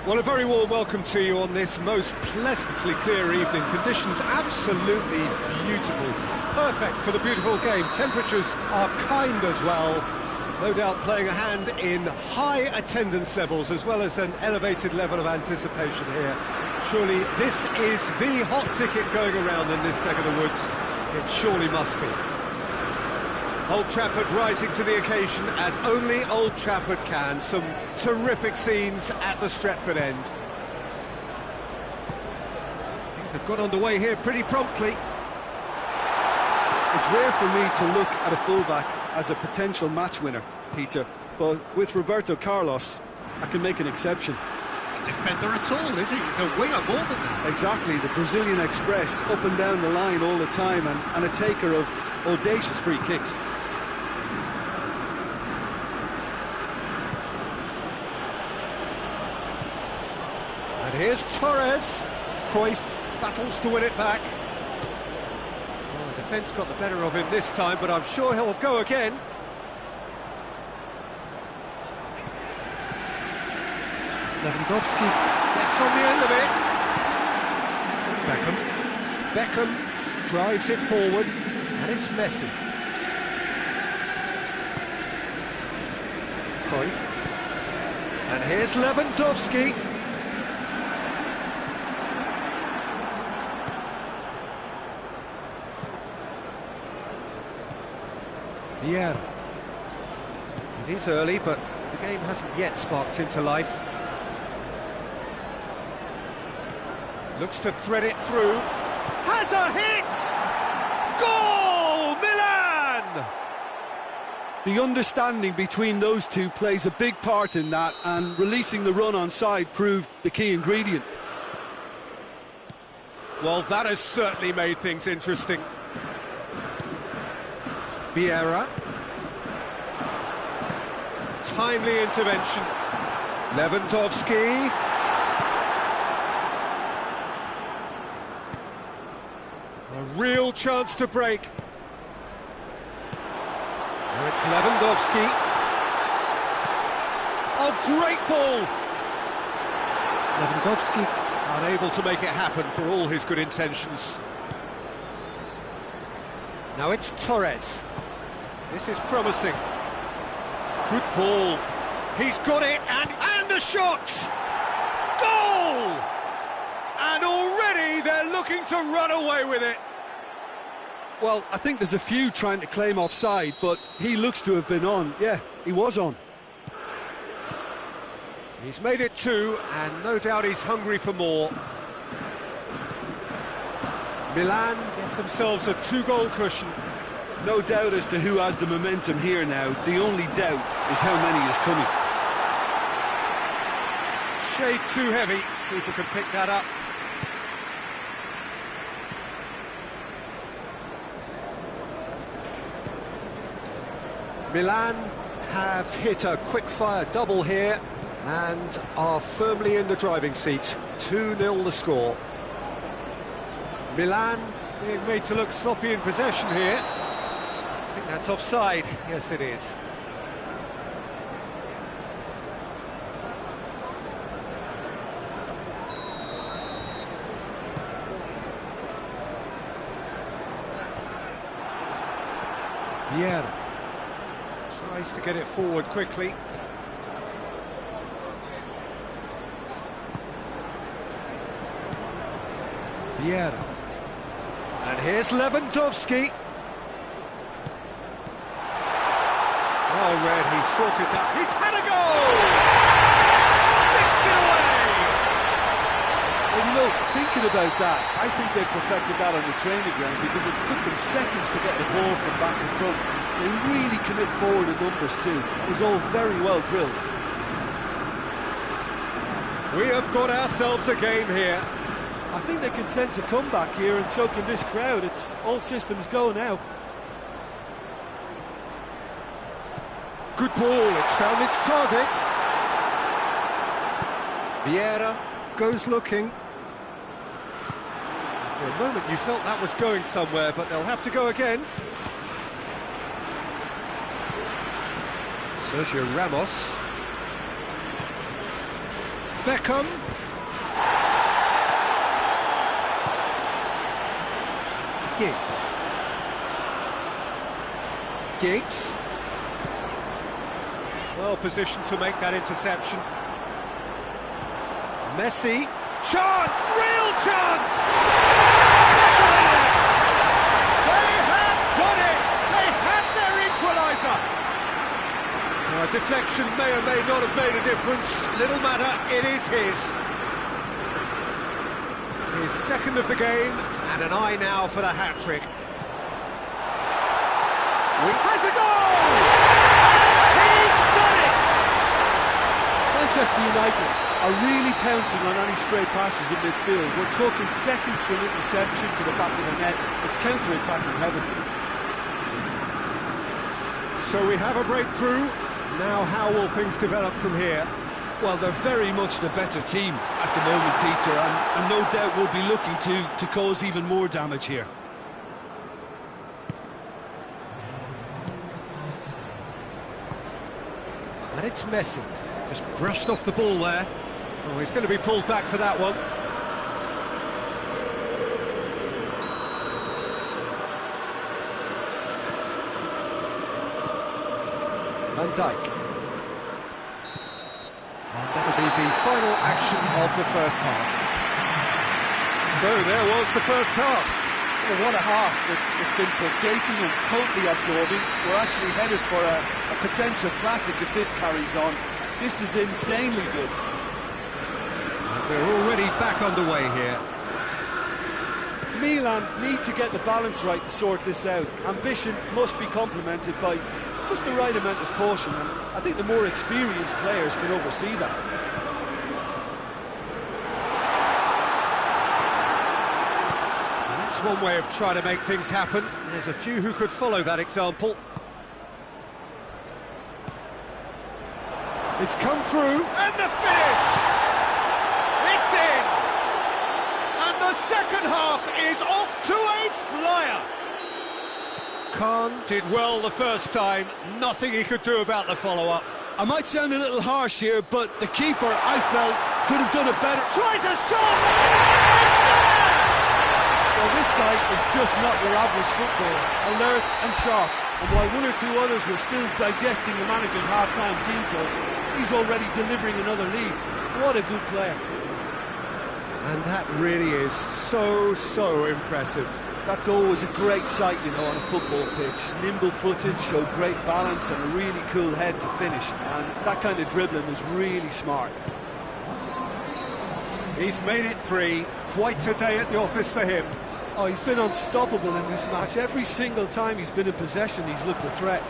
Well, a very warm welcome to you on this most pleasantly clear evening. Conditions absolutely beautiful. Perfect for the beautiful game. Temperatures are kind as well. No doubt playing a hand in high attendance levels as well as an elevated level of anticipation here. Surely this is the hot ticket going around in this neck of the woods. It surely must be. Old Trafford rising to the occasion as only Old Trafford can. Some terrific scenes at the Stretford end. Things have got underway here pretty promptly. It's rare for me to look at a fullback as a potential match winner, Peter, but with Roberto Carlos, I can make an exception. Defender at all, is he? He's a winger more than that. Exactly, the Brazilian Express, up and down the line all the time, and a taker of audacious free kicks. And here's Torres. Cruyff battles to win it back. Well, the defence got the better of him this time, but I'm sure he'll go again. Lewandowski gets on the end of it. Beckham drives it forward, and it's Messi. Cruyff. And here's Lewandowski. Vieira. It is early, but the game hasn't yet sparked into life. Looks to thread it through. Has a hit! Goal! Milan! The understanding between those two plays a big part in that, and releasing the run on side proved the key ingredient. Well, that has certainly made things interesting. Vieira. Timely intervention. Lewandowski. A real chance to break. Now it's Lewandowski. Oh, great ball! Lewandowski unable to make it happen for all his good intentions. Now it's Torres. This is promising. Good ball. He's got it, and a shot! Goal! And already they're looking to run away with it. Well, I think there's a few trying to claim offside, but he looks to have been on. Yeah, he was on. He's made it two, and no doubt he's hungry for more. Milan get themselves a two-goal cushion. No doubt as to who has the momentum here now. The only doubt is how many is coming. Shade too heavy. People can pick that up. Milan have hit a quick-fire double here and are firmly in the driving seat. 2-0 the score. Milan being made to look sloppy in possession here. I think that's offside. Yes, it is. Vieira tries to get it forward quickly. Vieira. And here's Lewandowski. Oh, Red, he's sorted that. He's had a goal! Sticks it away! Well, you know, thinking about that, I think they perfected that on the training ground because it took them seconds to get the ball from back to front. They really commit forward in numbers too. It was all very well drilled. We have got ourselves a game here. I think they can sense a comeback here, and so can this crowd. It's all systems go now. Good ball, it's found its target. Vieira goes looking. For a moment you felt that was going somewhere, but they'll have to go again. Sergio Ramos. Beckham. Giggs. Well positioned to make that interception. Messi. Chance! Real chance! They have done it! They have their equaliser! Now, a deflection may or may not have made a difference. Little matter, it is his. His second of the game, and an eye now for the hat-trick. Has a goal! And he's done it! Manchester United are really pouncing on any stray passes in midfield. We're talking seconds from interception to the back of the net. It's counter-attacking heaven. So we have a breakthrough. Now how will things develop from here? Well, they're very much the better team at the moment, Peter, and no doubt will be looking to cause even more damage here. And it's Messi. Just brushed off the ball there. Oh, he's going to be pulled back for that one. Van Dijk. And that'll be the final action of the first half. So there was the first half. Well, what a half. It's been pulsating and totally absorbing. We're actually headed for a potential classic if this carries on. This is insanely good. And we're already back underway here. Milan need to get the balance right to sort this out. Ambition must be complemented by just the right amount of caution, and I think the more experienced players can oversee that. That's one way of trying to make things happen. There's a few who could follow that example. It's come through, and the finish! It's in! And the second half is off to a flyer! Khan did well the first time, nothing he could do about the follow-up. I might sound a little harsh here, but the keeper, I felt, could have done it better. Tries a shot! It's there! Well, this guy is just not your average footballer, alert and sharp. And while one or two others were still digesting the manager's half-time team talk, he's already delivering another lead. What a good player. And that really is so impressive. That's always a great sight, you know, on a football pitch. Nimble-footed, showed great balance and a really cool head to finish. And that kind of dribbling is really smart. He's made it 3. Quite a day at the office for him. Oh, he's been unstoppable in this match. Every single time he's been in possession, he's looked a threat.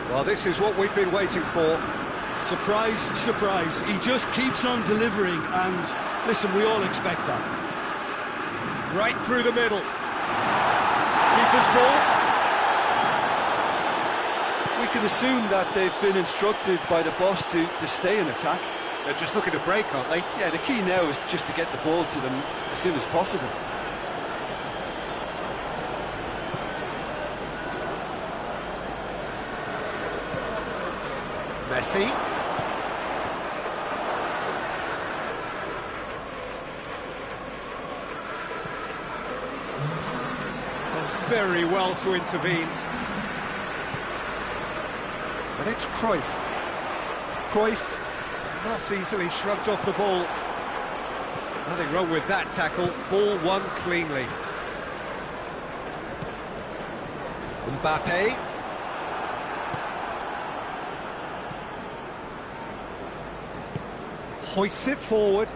Well, this is what we've been waiting for. Surprise, surprise. He just keeps on delivering, and listen, we all expect that. Right through the middle. Keeper's ball. We can assume that they've been instructed by the boss to stay in attack. They're just looking to break, aren't they? Yeah, the key now is just to get the ball to them as soon as possible. Messi. Done very well to intervene. And it's Cruyff. Cruyff not easily shrugged off the ball. Nothing wrong with that tackle. Ball won cleanly. Mbappe. Hoists it forward.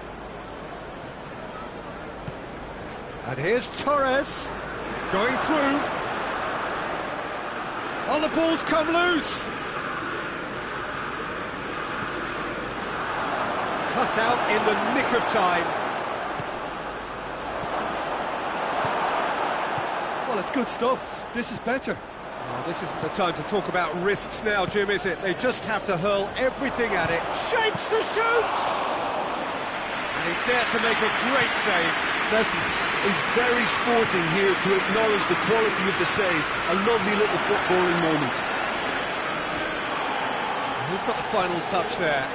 And here's Torres going through. Oh, the ball's come loose. Cut out in the nick of time. Well, it's good stuff. This is better. Oh, this isn't the time to talk about risks now, Jim, is it? They just have to hurl everything at it. Shapes to shoot! And he's there to make a great save. Listen, he's very sporting here to acknowledge the quality of the save. A lovely little footballing moment. Who's got the final touch there?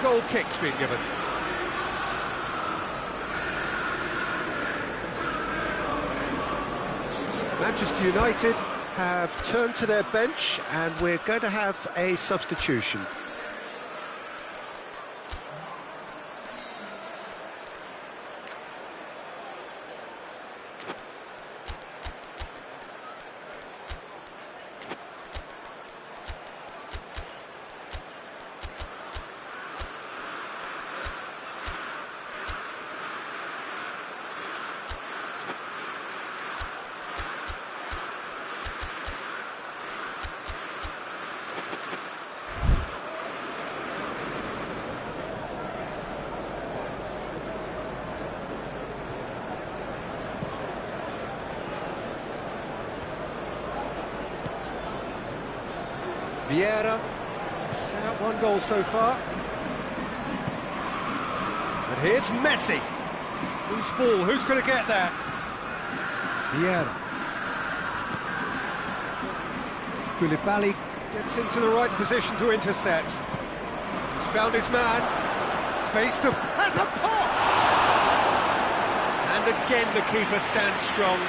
goal kick's been given. Manchester United have turned to their bench and we're going to have a substitution. Vieira set up one goal so far. And here's Messi. Loose ball, who's going to get there? Vieira. Koulibaly gets into the right position to intercept. He's found his man. Face to... has a pop! And again the keeper stands strong.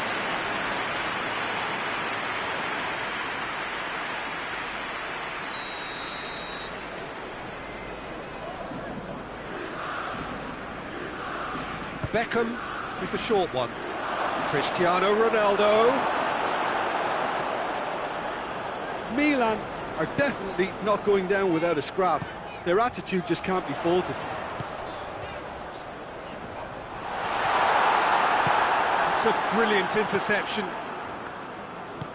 Beckham with the short one. Cristiano Ronaldo. Milan are definitely not going down without a scrap. Their attitude just can't be faulted. It's a brilliant interception.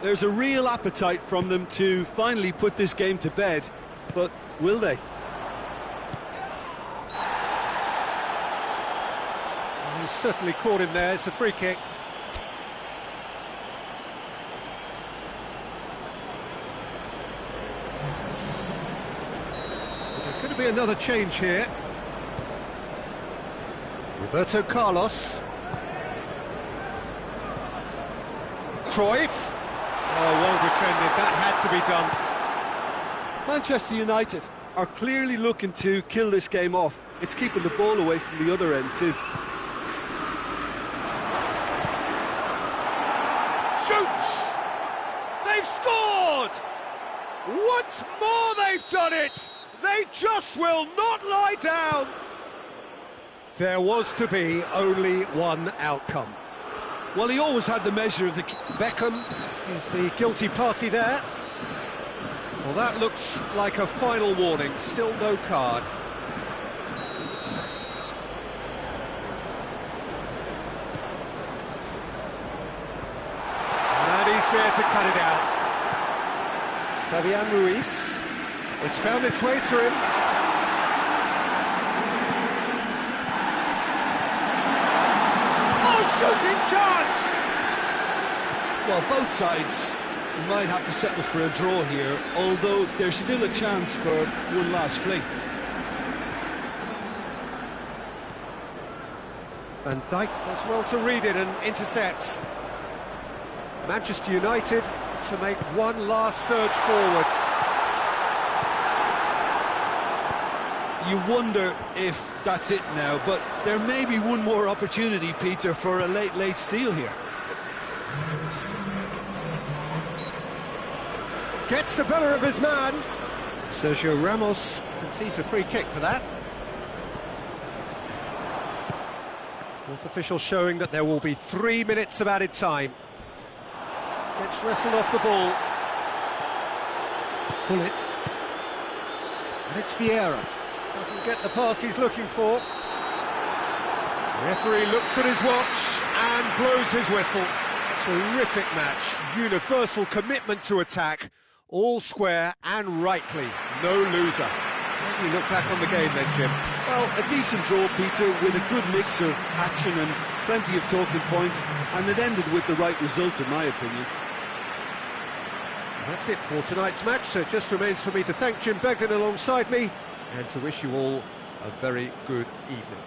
There's a real appetite from them to finally put this game to bed, but will they? He's certainly caught him there. It's a free kick. There's going to be another change here. Roberto Carlos. Cruyff. Oh, well defended. That had to be done. Manchester United are clearly looking to kill this game off. It's keeping the ball away from the other end too. Shoots! They've scored! Once more they've done it! They just will not lie down! There was to be only one outcome. Well, he always had the measure of the... Beckham is the guilty party there. Well, that looks like a final warning. Still no card. There to cut it out. Fabian Ruiz. It's found its way to him. Oh, shooting chance! Well, both sides might have to settle for a draw here, although there's still a chance for one last fling. Van Dijk does well to read it and intercepts. Manchester United to make one last surge forward. You wonder if that's it now, but there may be one more opportunity, Peter, for a late steal here. Gets the better of his man. Sergio Ramos concedes a free kick for that. Fourth official showing that there will be 3 minutes of added time. Gets wrestled off the ball. Bullet. And it's Vieira. Doesn't get the pass he's looking for. The referee looks at his watch and blows his whistle. Terrific match. Universal commitment to attack. All square and rightly. No loser. How do you look back on the game then, Jim? Well, a decent draw, Peter, with a good mix of action and plenty of talking points, and it ended with the right result, in my opinion. That's it for tonight's match, so it just remains for me to thank Jim Begden alongside me and to wish you all a very good evening.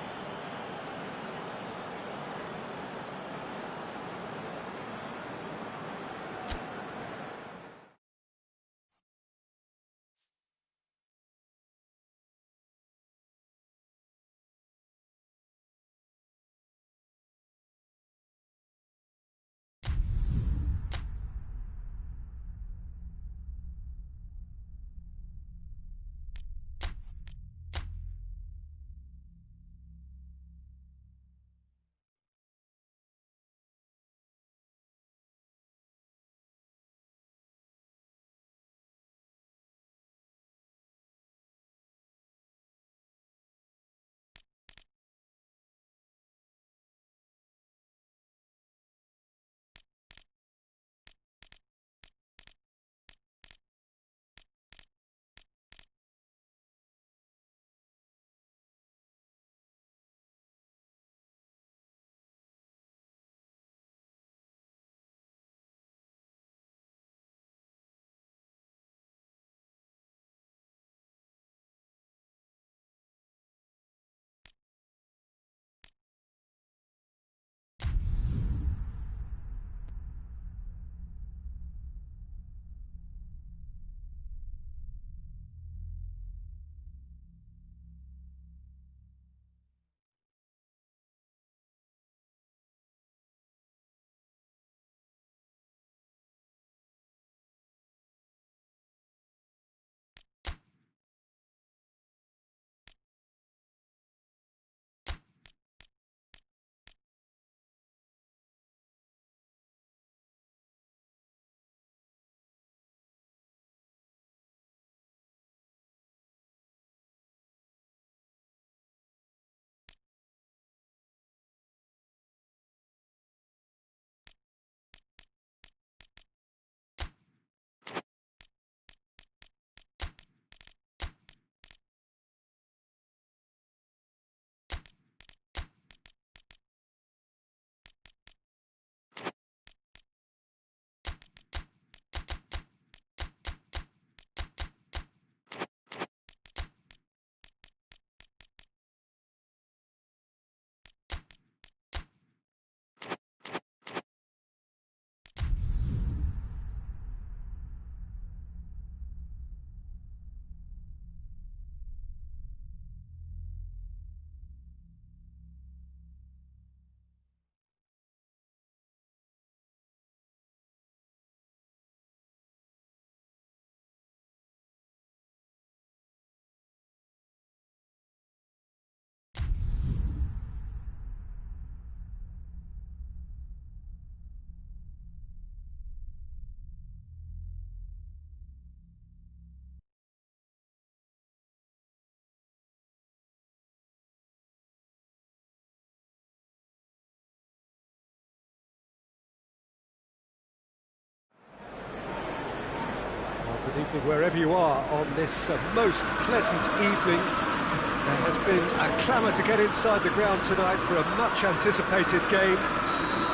Wherever you are on this most pleasant evening, there has been a clamour to get inside the ground tonight for a much-anticipated game.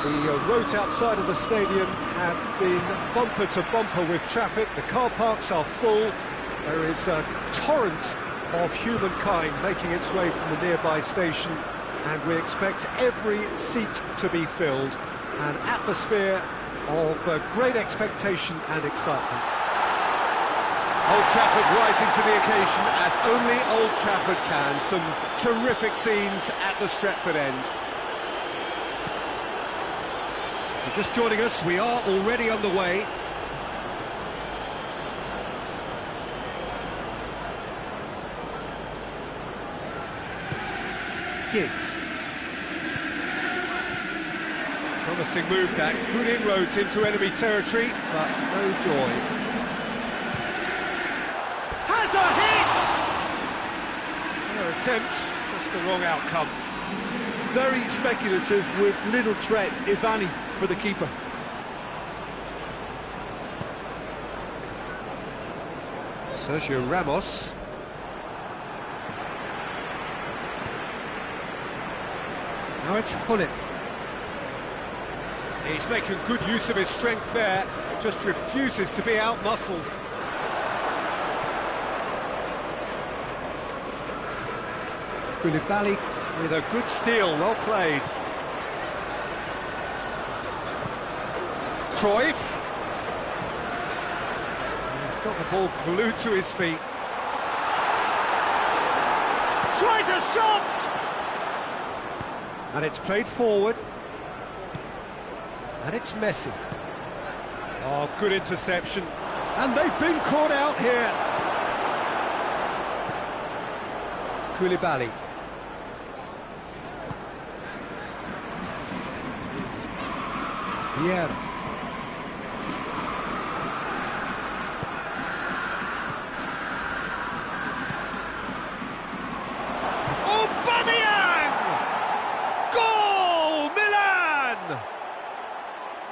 The roads outside of the stadium have been bumper to bumper with traffic. The car parks are full. There is a torrent of humankind making its way from the nearby station, and we expect every seat to be filled. An atmosphere of great expectation and excitement. Old Trafford rising to the occasion as only Old Trafford can. Some terrific scenes at the Stretford end. If you're just joining us, we are already underway. Giggs. Promising move that, good inroads into enemy territory, but no joy. Has a hit! Fair attempt, just the wrong outcome. Very speculative with little threat, if any, for the keeper. Sergio Ramos. Now it's Gullit. He's making good use of his strength there, just refuses to be out-muscled. Koulibaly with a good steal, well played. Cruyff. He's got the ball glued to his feet. Tries a shot! And it's played forward. And it's Messi. Oh, good interception. And they've been caught out here. Koulibaly. Vieira. Aubameyang! Goal! Milan!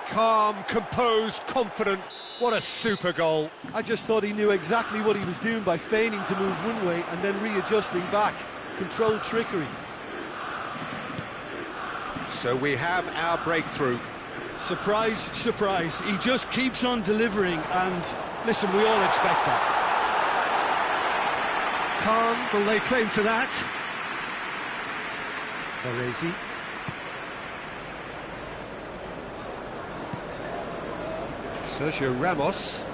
Calm, composed, confident. What a super goal. I just thought he knew exactly what he was doing by feigning to move one way and then readjusting back. Controlled trickery. So we have our breakthrough. Surprise, surprise. He just keeps on delivering, and listen, we all expect that. Khan, will they claim to that? Baresi. Sergio Ramos.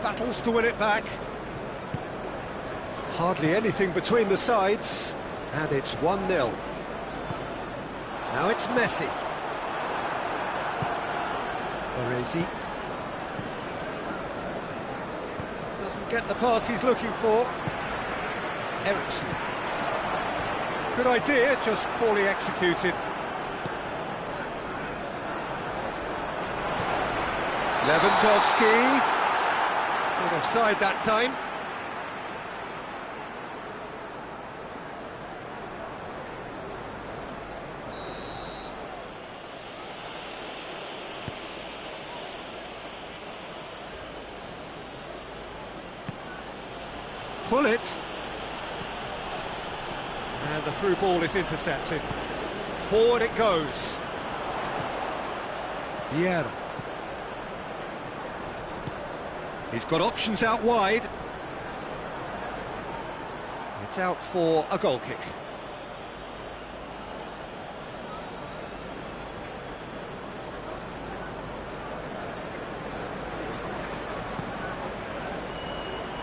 Battles to win it back. Hardly anything between the sides, and it's 1-0. Now it's Messi. Baresi. Doesn't get the pass he's looking for. Eriksson. Good idea, just poorly executed. Lewandowski. Not offside that time. Pull it. And the through ball is intercepted. Forward it goes. Vieira. He's got options out wide. It's out for a goal kick.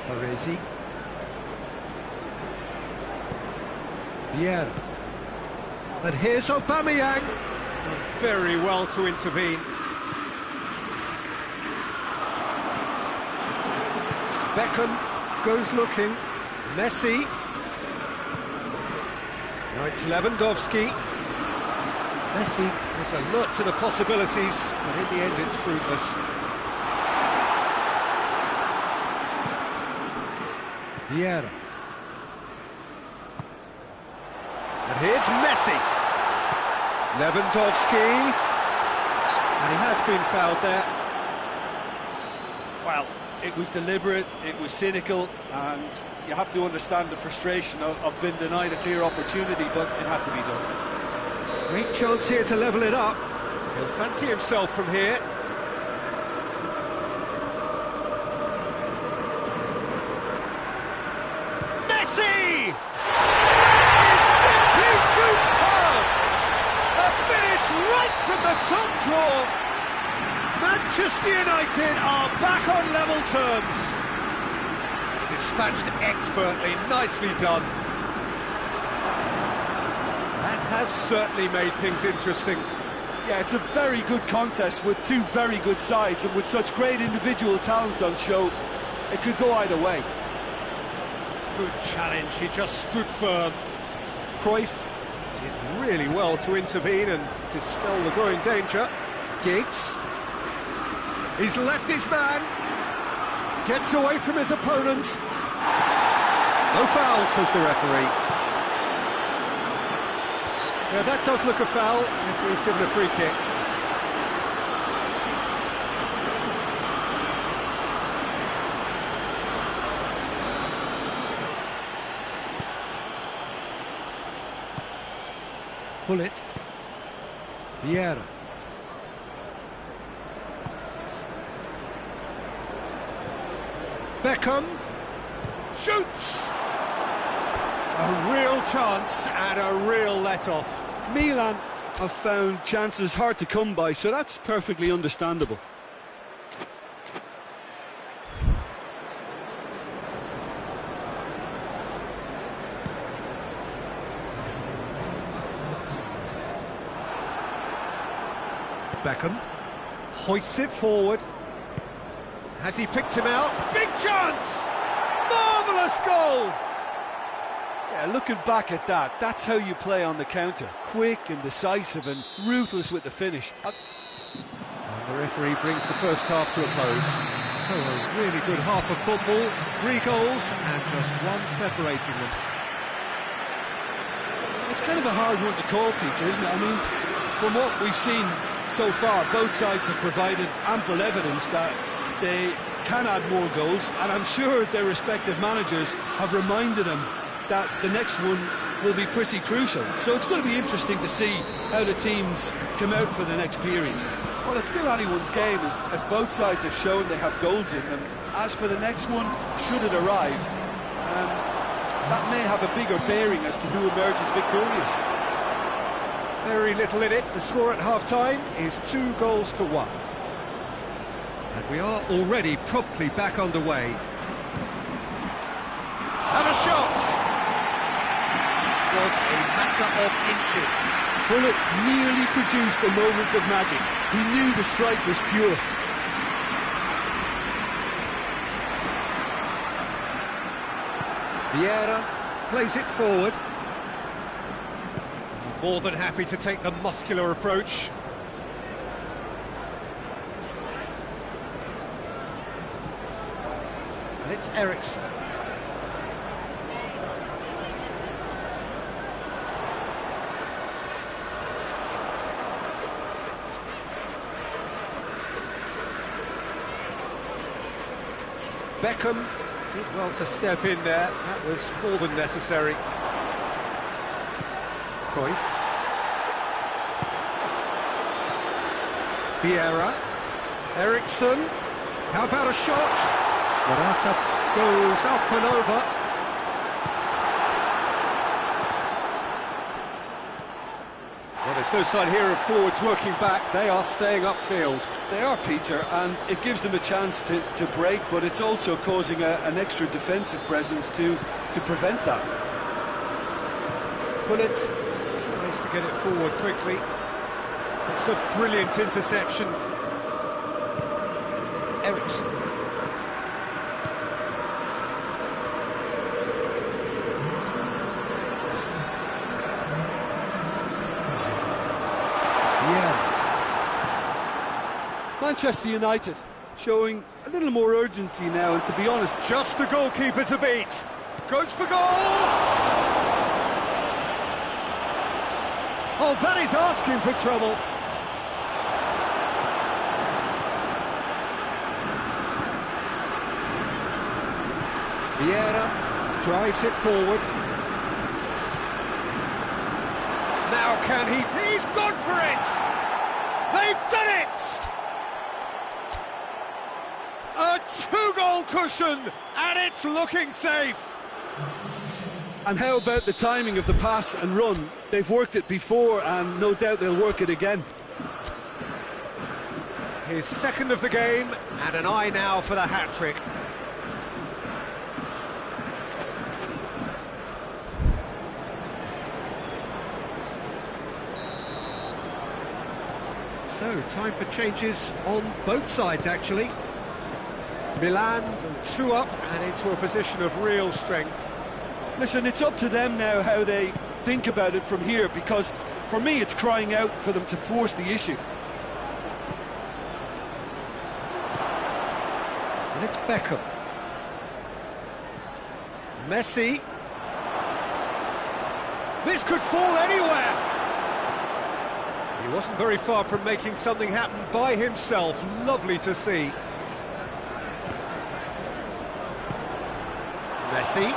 Baresi. Vieira. And here's Aubameyang. Done very well to intervene. Beckham goes looking. Messi. Now it's Lewandowski. Messi is alert to the possibilities, but in the end it's fruitless. Vieira. And here's Messi. Lewandowski. And he has been fouled there. Well, it was deliberate, it was cynical, and you have to understand the frustration of being denied a clear opportunity, but it had to be done. Great chance here to level it up. He'll fancy himself from here. Messi! Simply superb! A finish right from the top draw. Manchester United are back on level terms. Dispatched expertly, nicely done. That has certainly made things interesting. Yeah, it's a very good contest with two very good sides, and with such great individual talent on show, it could go either way. Good challenge, he just stood firm. Cruyff did really well to intervene and dispel the growing danger. Giggs. He's left his man. Gets away from his opponents. No foul, says the referee. Yeah, that does look a foul. Referee's given a free kick. Bullet. Vieira. Beckham shoots! A real chance and a real let-off. Milan have found chances hard to come by, so that's perfectly understandable. Beckham hoists it forward. Has he picked him out? Big chance! Marvellous goal! Yeah, looking back at that, that's how you play on the counter. Quick and decisive and ruthless with the finish. And the referee brings the first half to a close. So a really good half of football, 3 goals and just one separating them. It's kind of a hard one to call, Peter, isn't it? I mean, from what we've seen so far, both sides have provided ample evidence that they can add more goals, and I'm sure their respective managers have reminded them that the next one will be pretty crucial. So it's going to be interesting to see how the teams come out for the next period. Well, it's still anyone's game, as both sides have shown they have goals in them. As for the next one, should it arrive, that may have a bigger bearing as to who emerges victorious. Very little in it. The score at half-time is 2-1. And we are already promptly back underway. And a shot! It was a matter of inches. Bullet nearly produced a moment of magic. He knew the strike was pure. Vieira plays it forward. More than happy to take the muscular approach. And it's Eriksen. Beckham did well to step in there. That was more than necessary. Cruyff. Vieira. Eriksen. How about a shot? Morata goes up and over. Well, there's no sign here of forwards working back. They are staying upfield. They are, Peter, and it gives them a chance to break, but it's also causing an extra defensive presence to prevent that. Pullet tries to get it forward quickly. It's a brilliant interception. Eriksen. Manchester United showing a little more urgency now, and to be honest, just the goalkeeper to beat. Goes for goal! Oh, that is asking for trouble. Vieira drives it forward. Now can he? He's gone for it! They've done it! A two-goal cushion, and it's looking safe. And how about the timing of the pass and run? They've worked it before, and no doubt they'll work it again. His second of the game, and an eye now for the hat-trick. So, time for changes on both sides, actually. Milan go 2 up and into a position of real strength. Listen, it's up to them now how they think about it from here, because for me it's crying out for them to force the issue. And it's Beckham. Messi. This could fall anywhere. He wasn't very far from making something happen by himself. Lovely to see. Messi.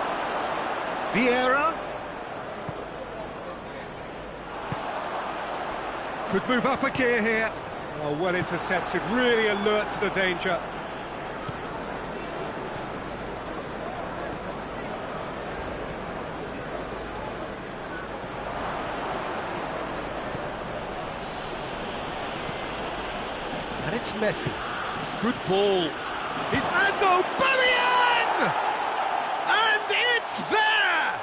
Vieira. Could move up a gear here. Oh, well intercepted, really alert to the danger. And it's Messi. Good ball. He's and Aubameyang! And it's there!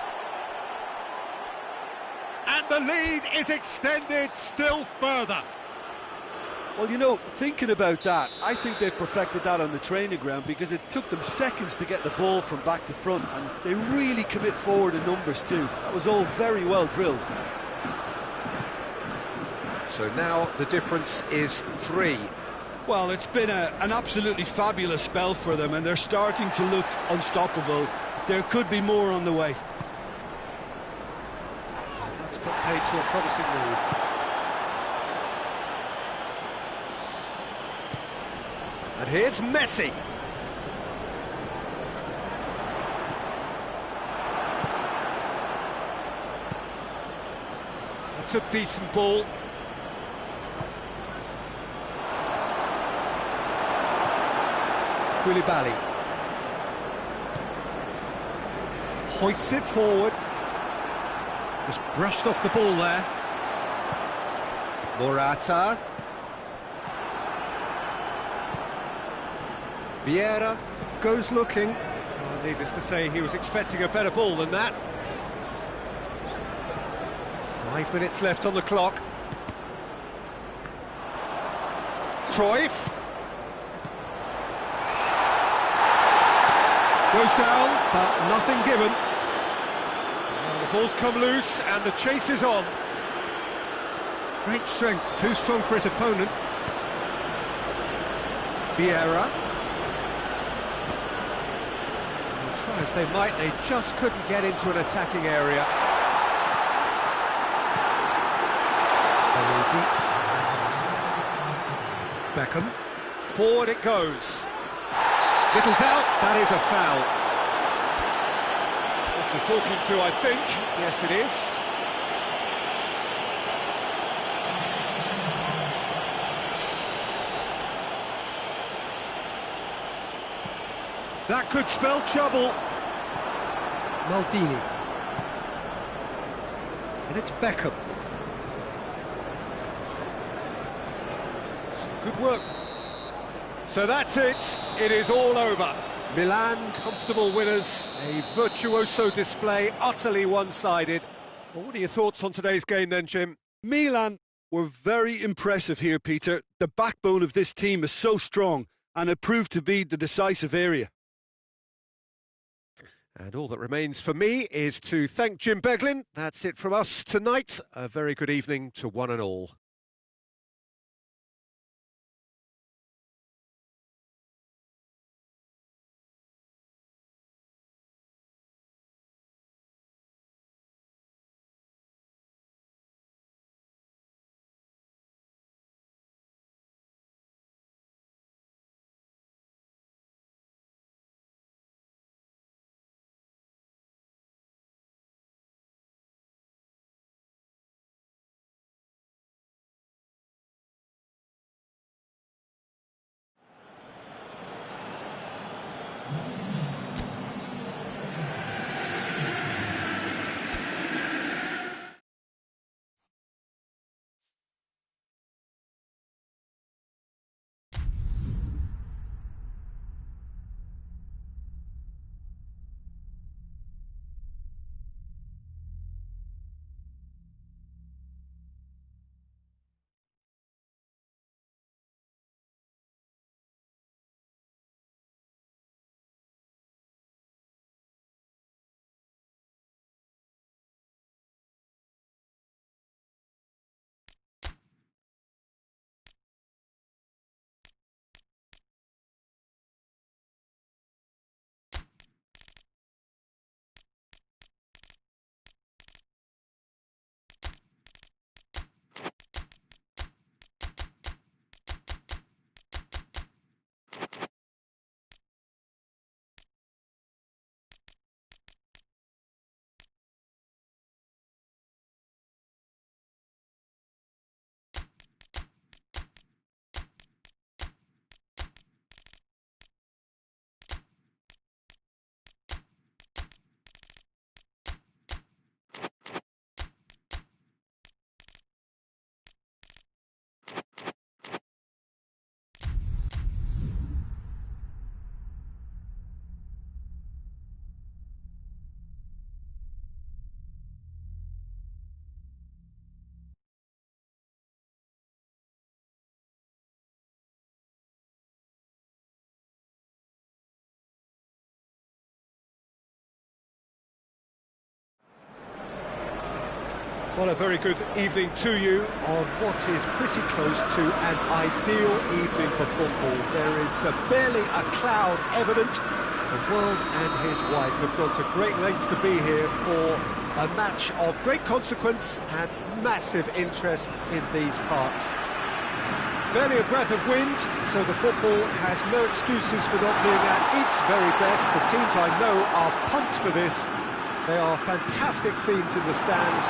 And the lead is extended still further. Well, you know, thinking about that, I think they've perfected that on the training ground, because it took them seconds to get the ball from back to front, and they really commit forward in numbers too. That was all very well drilled. So now the difference is 3. Well, it's been an absolutely fabulous spell for them, and they're starting to look unstoppable. There could be more on the way. And that's put paid to a promising move. And here's Messi. That's a decent ball. Koulibaly hoists it forward. Just brushed off the ball there. Morata. Vieira goes looking. Well, needless to say, he was expecting a better ball than that. 5 minutes left on the clock. Cruyff. Goes down, but nothing given. Well, the ball's come loose and the chase is on. Great strength, too strong for his opponent. Vieira. And try as they might, they just couldn't get into an attacking area. Easy. Beckham. Forward it goes. Little doubt, that is a foul. What's the talking to, I think? Yes, it is. That could spell trouble. Maldini. And it's Beckham. Some good work. So that's it. It is all over. Milan, comfortable winners. A virtuoso display, utterly one-sided. Well, what are your thoughts on today's game then, Jim? Milan were very impressive here, Peter. The backbone of this team is so strong, and it proved to be the decisive area. And all that remains for me is to thank Jim Beglin. That's it from us tonight. A very good evening to one and all. Well, a very good evening to you on what is pretty close to an ideal evening for football. There is barely a cloud evident. The world and his wife have gone to great lengths to be here for a match of great consequence and massive interest in these parts. Barely a breath of wind, so the football has no excuses for not being at its very best. The teams I know are pumped for this. There are fantastic scenes in the stands.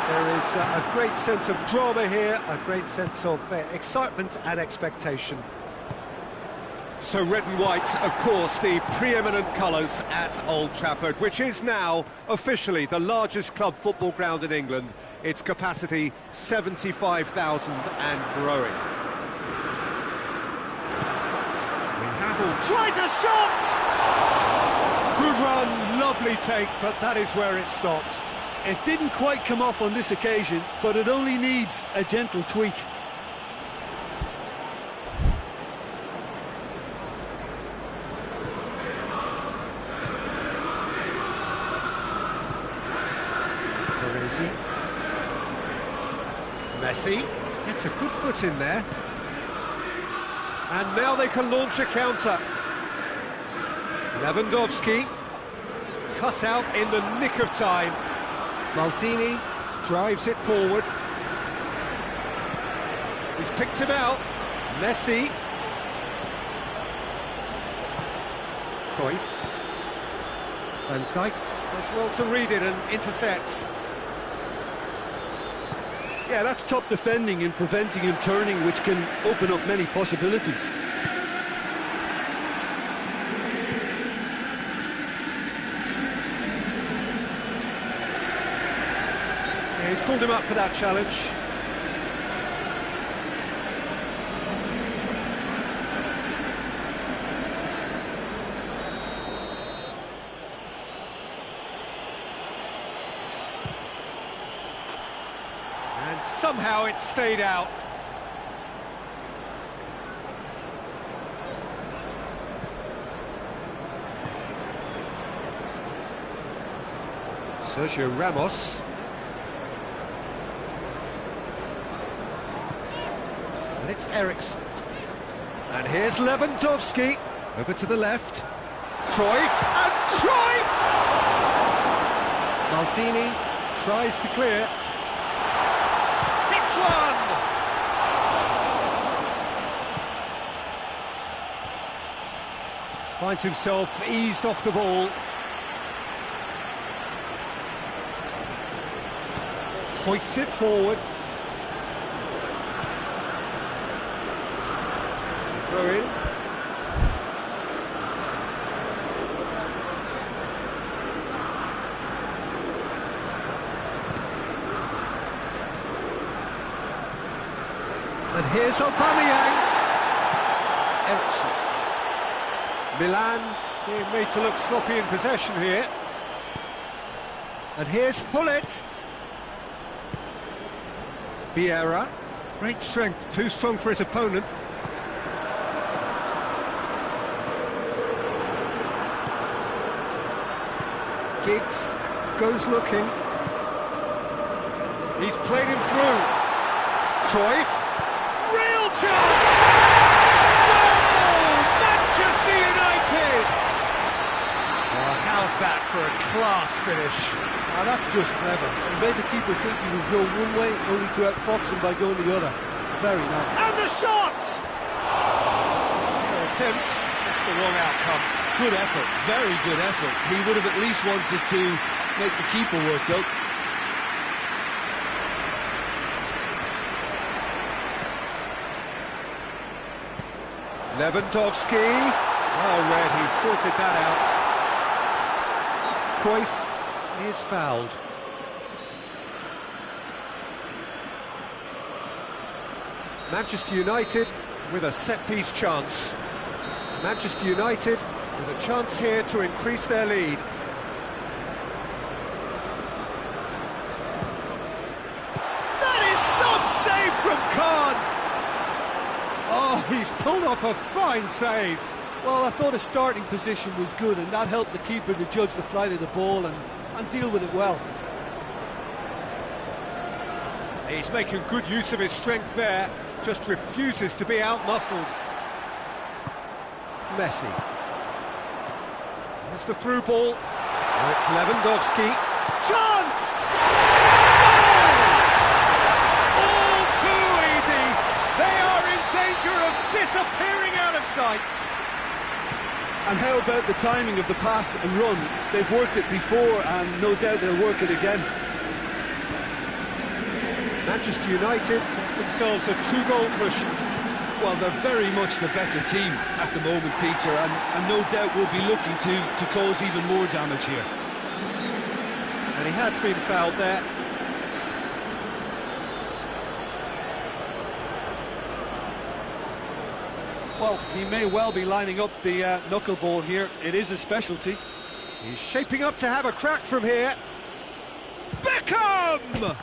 There is a great sense of drama here, a great sense of excitement and expectation. So red and white, of course, the preeminent colours at Old Trafford, which is now officially the largest club football ground in England. Its capacity 75,000 and growing. We have all... Tries a shot! Good run, lovely take, but that is where it stopped. It didn't quite come off on this occasion, but it only needs a gentle tweak. Baresi. Messi gets a good foot in there. And now they can launch a counter. Lewandowski cut out in the nick of time. Maldini drives it forward. He's picked him out. Messi. Cruyff. Van Dijk does well to read it and intercepts. Yeah, that's top defending and preventing him turning, which can open up many possibilities. He's pulled him up for that challenge. And somehow it stayed out. Sergio Ramos. And it's Eriksen. And here's Lewandowski. Over to the left. Cruyff. And Cruyff! Maldini tries to clear. Hits one! Finds himself eased off the ball. Hoists it forward. Throw in. And here's Aubameyang. Eriksen. Milan being made to look sloppy in possession here. And here's Hullet. Vieira. Great strength, too strong for his opponent. Giggs goes looking. He's played him through. Cruyff. Real chance! Goal! Manchester United! Oh, how's that for a class finish? Now that's just clever. He made the keeper think he was going one way, only to outfox him by going the other. Very nice. And the shot! No attempt, that's the wrong outcome. Good effort, very good effort. He would have at least wanted to make the keeper work out. Lewandowski. Well read, he sorted that out. Cruyff is fouled. Manchester United with a set-piece chance. Manchester United with a chance here to increase their lead. That is some save from Khan! Oh, he's pulled off a fine save. Well, I thought his starting position was good, and that helped the keeper to judge the flight of the ball and deal with it well. He's making good use of his strength there, just refuses to be outmuscled. Messi. There's the through ball. Now it's Lewandowski. Chance! Goal! All too easy. They are in danger of disappearing out of sight. And how about the timing of the pass and run? They've worked it before and no doubt they'll work it again. Manchester United get themselves a 2-goal cushion. Well, they're very much the better team at the moment, Peter, and no doubt will be looking to cause even more damage here. And he has been fouled there. Well, he may well be lining up the knuckleball here. It is a specialty. He's shaping up to have a crack from here. Beckham!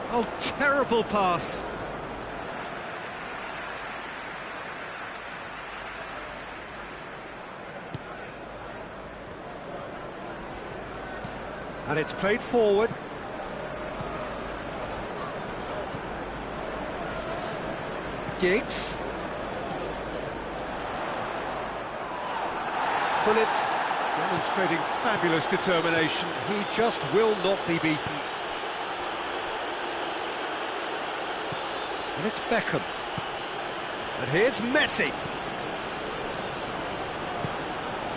Oh, terrible pass. And it's played forward. Giggs. Pullet demonstrating fabulous determination. He just will not be beaten. And it's Beckham. And here's Messi.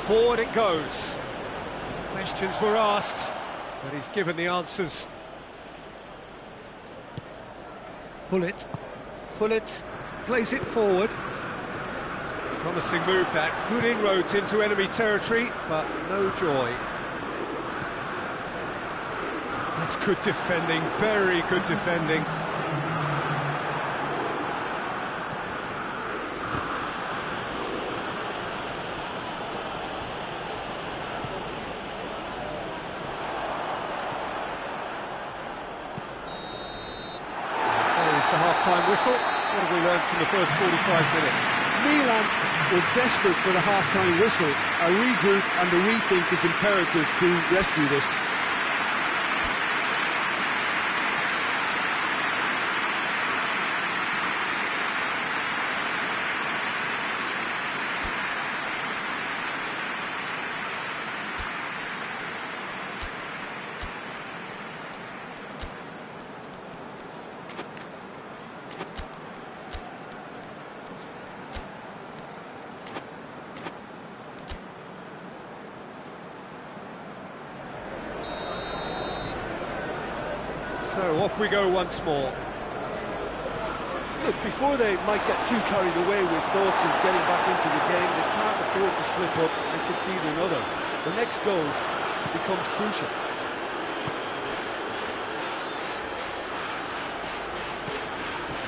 Forward it goes. Questions were asked, but he's given the answers. Pullet plays it forward. Promising move that. Good inroads into enemy territory, but no joy. That's good defending, very good defending. The half-time whistle. What have we learned from the first 45 minutes? Milan were desperate for the half-time whistle. A regroup and a rethink is imperative to rescue this. So off we go once more. Look, before they might get too carried away with thoughts of getting back into the game, they can't afford to slip up and concede another. The next goal becomes crucial.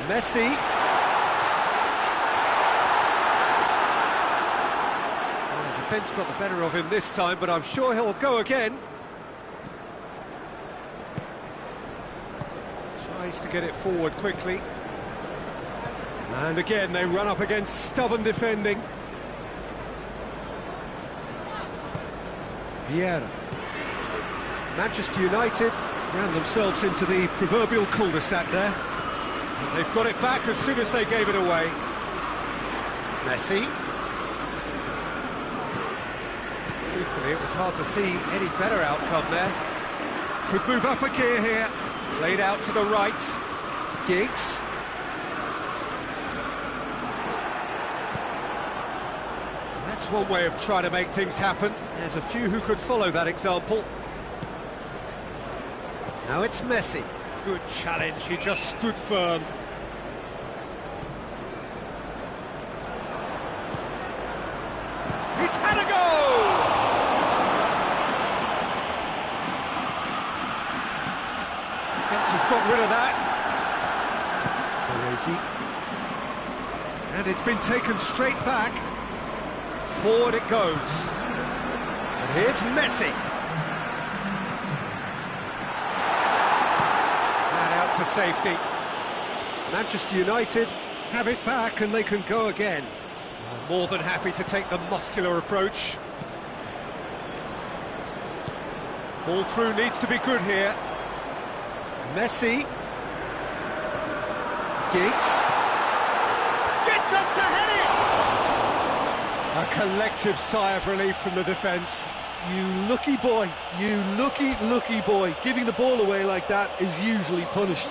Messi. Well, the defence got the better of him this time, but I'm sure he'll go again. Tries to get it forward quickly. And again, they run up against stubborn defending. Vieira. Manchester United ran themselves into the proverbial cul-de-sac there. And they've got it back as soon as they gave it away. Messi. Truthfully, it was hard to see any better outcome there. Could move up a gear here. Played out to the right. Giggs. That's one way of trying to make things happen. There's a few who could follow that example. Now it's Messi. Good challenge, he just stood firm. He's had a goal! Defence has got rid of that. Baresi. And it's been taken straight back. Forward it goes. And here's Messi. And out to safety. Manchester United have it back and they can go again. More than happy to take the muscular approach. Ball through needs to be good here. Messi. Giggs. Gets up to head it! A collective sigh of relief from the defence. You lucky boy, you lucky boy. Giving the ball away like that is usually punished.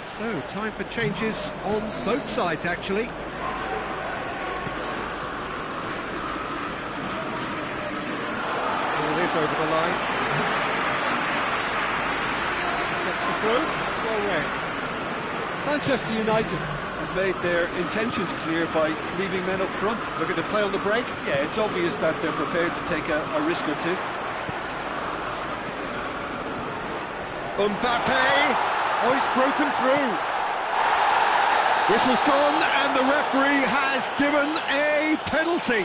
So, time for changes on both sides, actually. Ball is over the line. Sets the throw, it's well read. Manchester United have made their intentions clear by leaving men up front. Looking to play on the break. Yeah, it's obvious that they're prepared to take a risk or two. Mbappe! Oh, he's broken through. Whistle's gone, and the referee has given a penalty.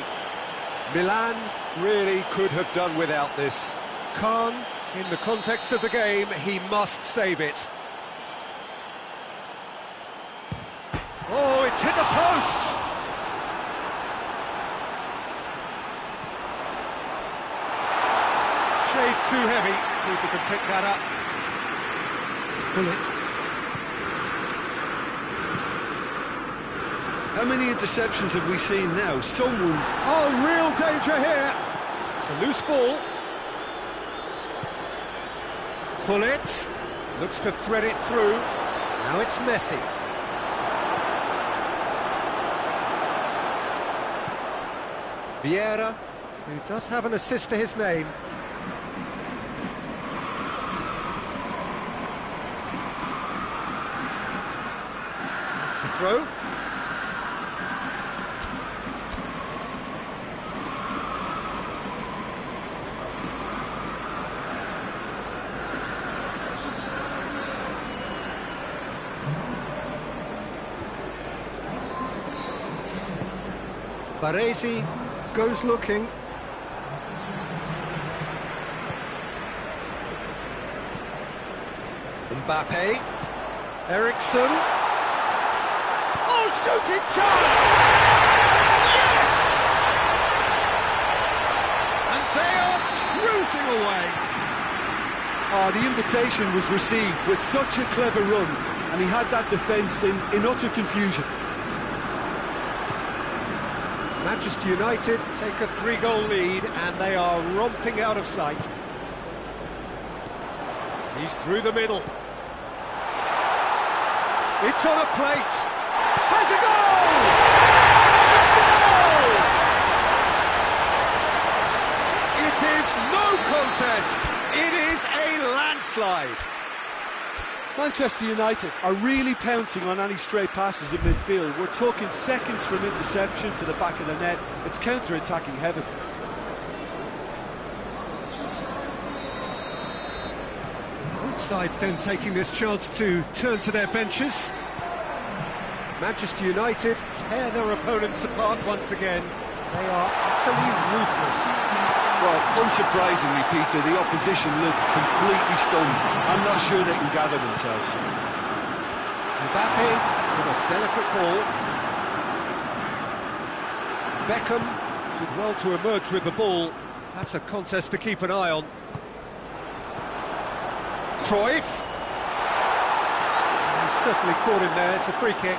Milan really could have done without this. Khan, in the context of the game, he must save it. Oh, it's hit the post! Shade too heavy. Keeper can pick that up. Bullet. How many interceptions have we seen now? Someone's... Oh, real danger here! It's a loose ball. Bullet. Looks to thread it through. Now it's Messi. Vieira, who does have an assist to his name. It's a throw. Baresi goes looking. Mbappe. Eriksson. Oh, shooting chance! Yes! And they are cruising away. Oh, the invitation was received with such a clever run, and he had that defence in utter confusion. Manchester United take a 3-goal lead, and they are romping out of sight. He's through the middle. It's on a plate. Has a goal! It's a goal! It is no contest. It is a landslide. Manchester United are really pouncing on any stray passes in midfield. We're talking seconds from interception to the back of the net. It's counter-attacking heaven. Both sides then taking this chance to turn to their benches. Manchester United tear their opponents apart once again. They are utterly ruthless. Well, unsurprisingly, Peter, the opposition look completely stunned. I'm not sure they can gather themselves. Mbappe with a delicate ball. Beckham did well to emerge with the ball. That's a contest to keep an eye on. Cruyff. He's certainly caught him there. It's a free kick.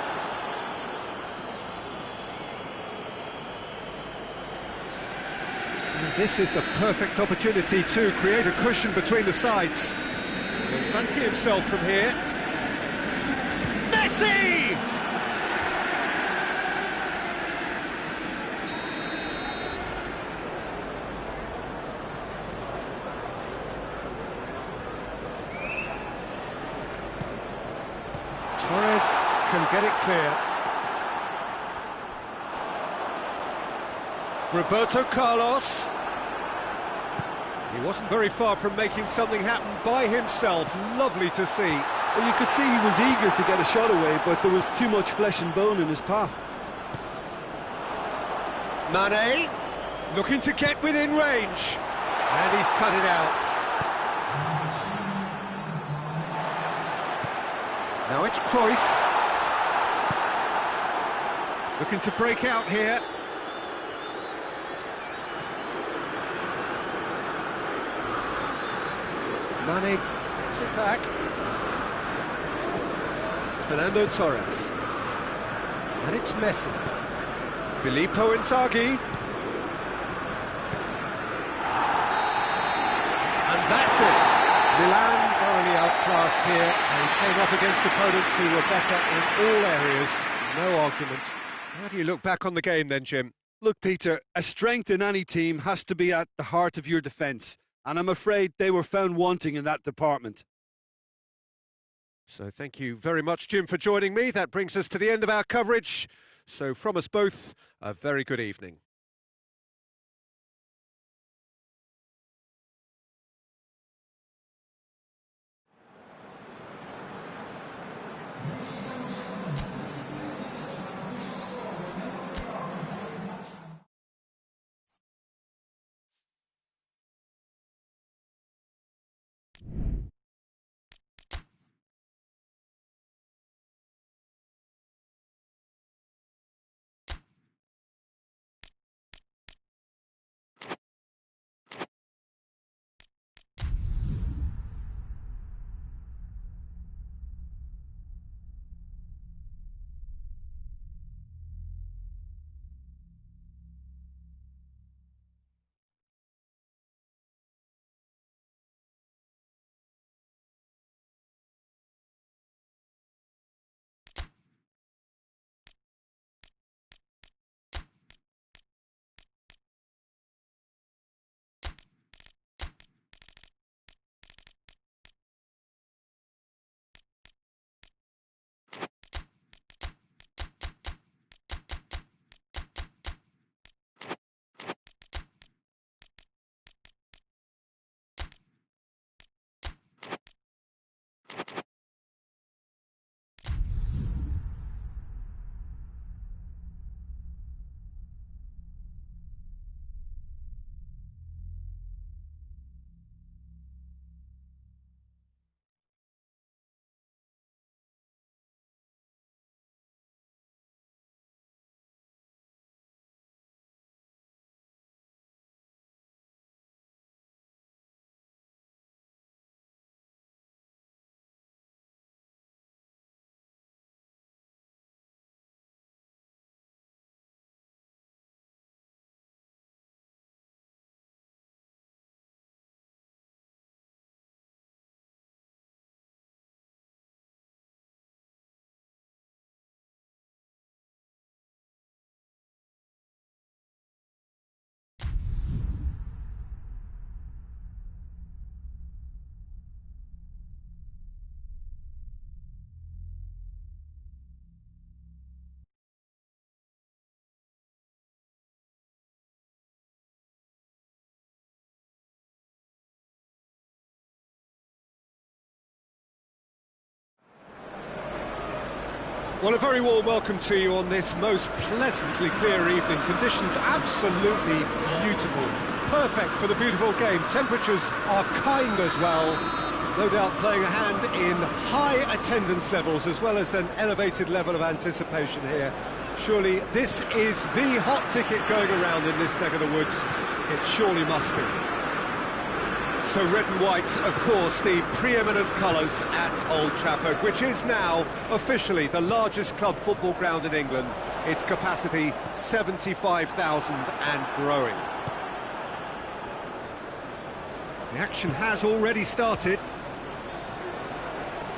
And this is the perfect opportunity to create a cushion between the sides. He'll fancy himself from here. Messi! Torres can get it clear. Roberto Carlos. He wasn't very far from making something happen by himself. Lovely to see. Well, you could see he was eager to get a shot away, but there was too much flesh and bone in his path. Mane, looking to get within range. And he's cut it out. Now it's Cruyff. Looking to break out here. Mane gets it back. Fernando Torres. And it's Messi. Filippo Inzaghi. And that's it. Milan thoroughly outclassed here and came up against opponents who were better in all areas. No argument. How do you look back on the game then, Jim? Look, Peter, a strength in any team has to be at the heart of your defence, and I'm afraid they were found wanting in that department. So thank you very much, Jim, for joining me. That brings us to the end of our coverage. So from us both, a very good evening. Well, a very warm welcome to you on this most pleasantly clear evening. Conditions absolutely beautiful. Perfect for the beautiful game. Temperatures are kind as well. No doubt playing a hand in high attendance levels as well as an elevated level of anticipation here. Surely this is the hot ticket going around in this neck of the woods. It surely must be. So red and white, of course, the preeminent colours at Old Trafford, which is now officially the largest club football ground in England. Its capacity 75,000 and growing. The action has already started.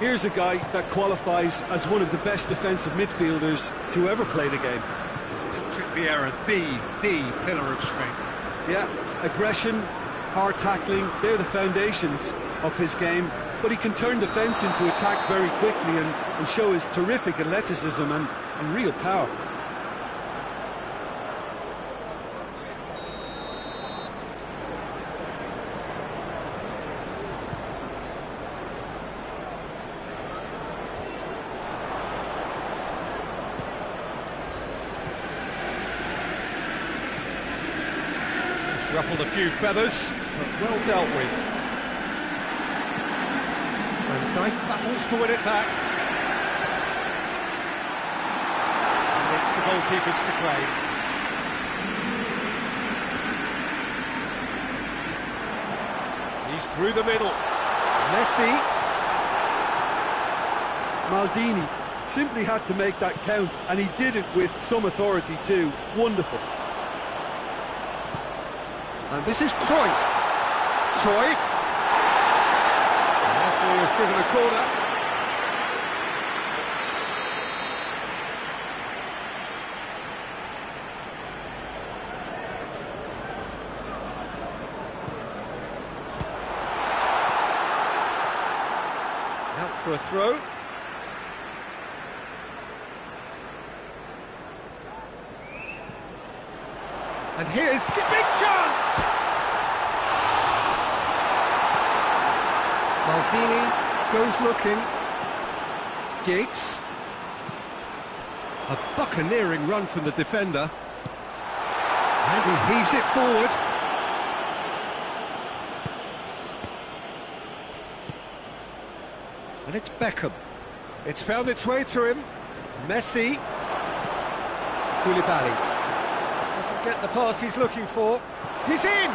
Here's a guy that qualifies as one of the best defensive midfielders to ever play the game. Patrick Vieira, the pillar of strength. Yeah, aggression, hard tackling, they're the foundations of his game, but he can turn defence into attack very quickly and show his terrific athleticism and real power. Ruffled a few feathers, but well dealt with. Van Dijk battles to win it back. And it's the goalkeepers to claim. He's through the middle. Messi. Maldini simply had to make that count, and he did it with some authority too. Wonderful. And this is Cruyff. Cruyff. The referee has given a corner. Out for a throw. And here's the big chance! Maldini goes looking. Giggs. A buccaneering run from the defender. And he heaves it forward. And it's Beckham. It's found its way to him. Messi. Koulibaly. Doesn't get the pass he's looking for. He's in!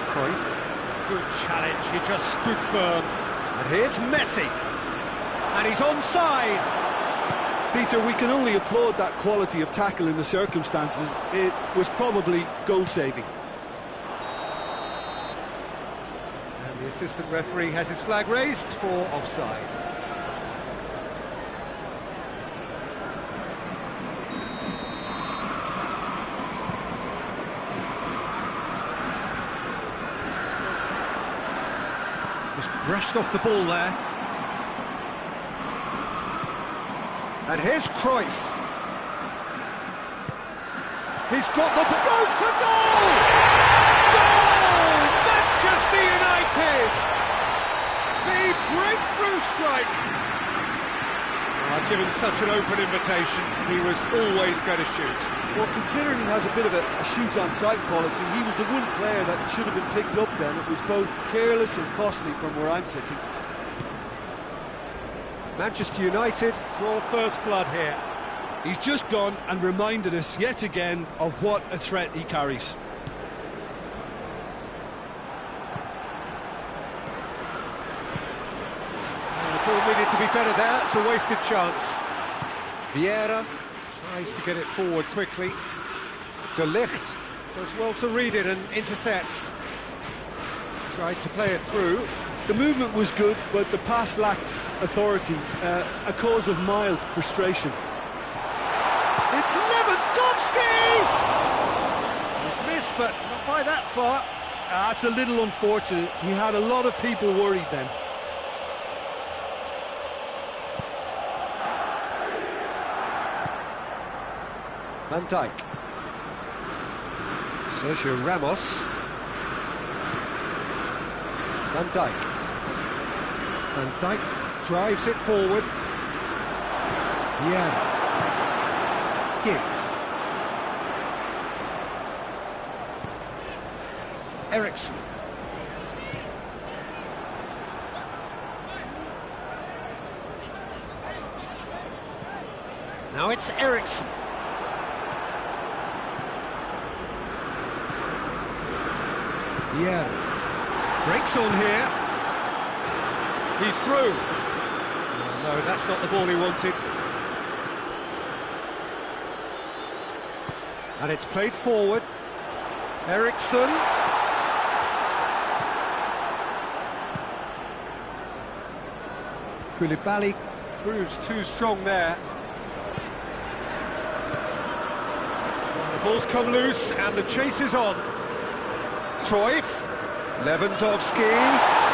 Cruyff. Good challenge, he just stood firm. And here's Messi. And he's onside. Peter, we can only applaud that quality of tackle in the circumstances. It was probably goal-saving. And the assistant referee has his flag raised for offside. Just brushed off the ball there. And here's Cruyff. He's got the... goes for goal! Goal! Manchester United! The breakthrough strike! Well, given such an open invitation, he was always going to shoot. Well, considering he has a bit of a shoot-on-sight policy, he was the one player that should have been picked up then. It was both careless and costly from where I'm sitting. Manchester United draw first blood here. He's just gone and reminded us yet again of what a threat he carries. The ball needed to be better there, it's a wasted chance. Vieira tries to get it forward quickly. De Ligt does well to read it and intercepts. Tried to play it through. The movement was good, but the pass lacked authority, a cause of mild frustration. It's Lewandowski! He's missed, but not by that far. That's a little unfortunate. He had a lot of people worried then. Van Dijk. Sergio Ramos. Van Dijk. Van Dijk drives it forward. Yeah. Giggs. Eriksen. Now it's Eriksen. Yeah. Breaks on here. He's through. Oh, no, that's not the ball he wanted. And it's played forward. Eriksen. Koulibaly proves too strong there. And the ball's come loose and the chase is on. Cruyff. Lewandowski.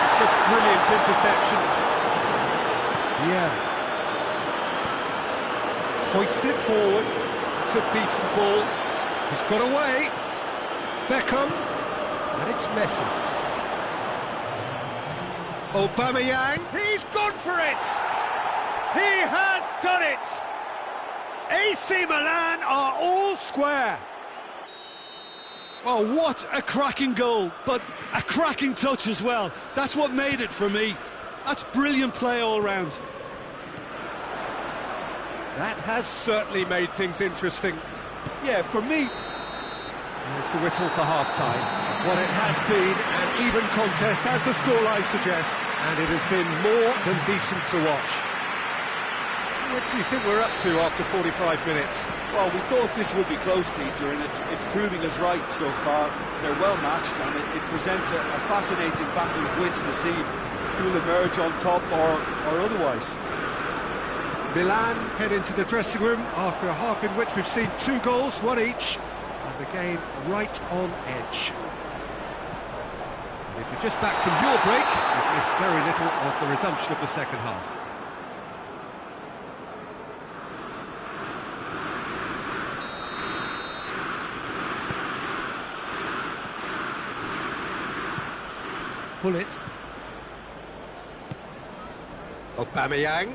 It's a brilliant interception. Yeah. Hoists it forward. It's a decent ball. He's got away. Beckham. And it's Messi. Aubameyang. He's gone for it. He has done it. AC Milan are all square. Oh, what a cracking goal, but a cracking touch as well. That's what made it for me. That's brilliant play all round. That has certainly made things interesting. Yeah, for me, There's the whistle for half-time. Well, it has been an even contest, as the scoreline suggests, and it has been more than decent to watch. What do you think we're up to after 45 minutes? well, we thought this would be close, Peter, and it's proving us right so far. They're well matched, and it presents a fascinating battle of wits to see who will emerge on top or otherwise. Milan head into the dressing room after a half in which we've seen 2 goals, 1 each, and the game right on edge. And if you're just back from your break, you've missed very little of the resumption of the second half. Pull it. Aubameyang.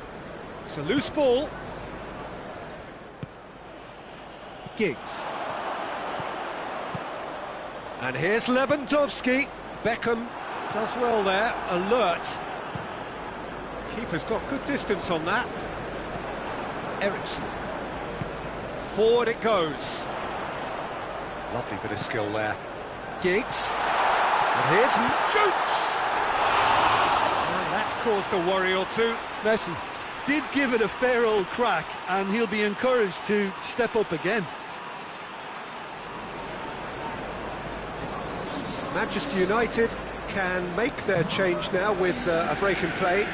It's a loose ball. Giggs. And here's Lewandowski. Beckham does well there, alert. Keeper's got good distance on that. Ericsson. Forward it goes. Lovely bit of skill there. Giggs. And here's shoots! And that's caused a worry or two. Messi did give it a fair old crack, and he'll be encouraged to step up again. Manchester United can make their change now with a break in play.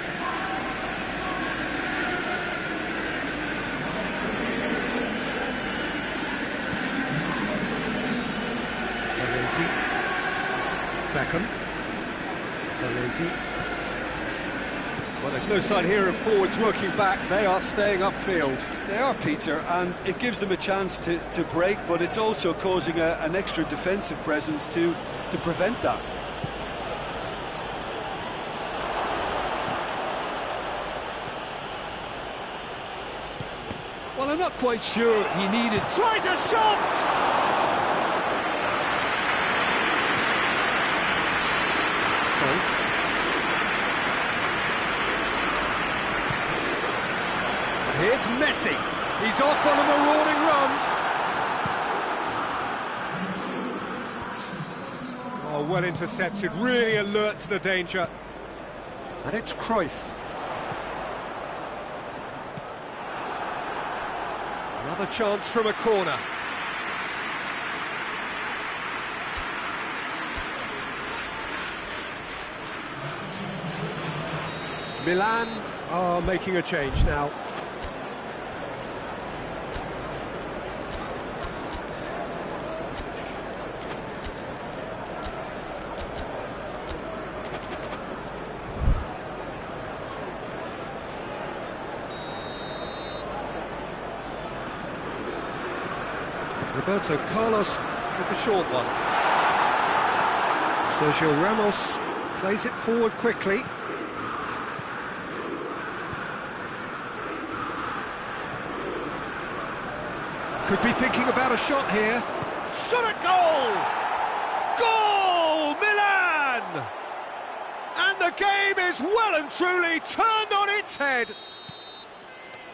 Beckham. Alesi. Well, there's no sign here of forwards working back. They are staying upfield. They are, Peter, and it gives them a chance to break, but it's also causing an extra defensive presence to prevent that. Well, I'm not quite sure he needed... Tries a shot! And here's Messi. He's off on a marauding run. Oh, well intercepted, really alert to the danger. And it's Cruyff. Another chance from a corner. Milan are making a change now. Roberto Carlos with the short one. Sergio Ramos plays it forward quickly. Could be thinking about a shot here. Shot at goal! Goal! Milan! And the game is well and truly turned on its head.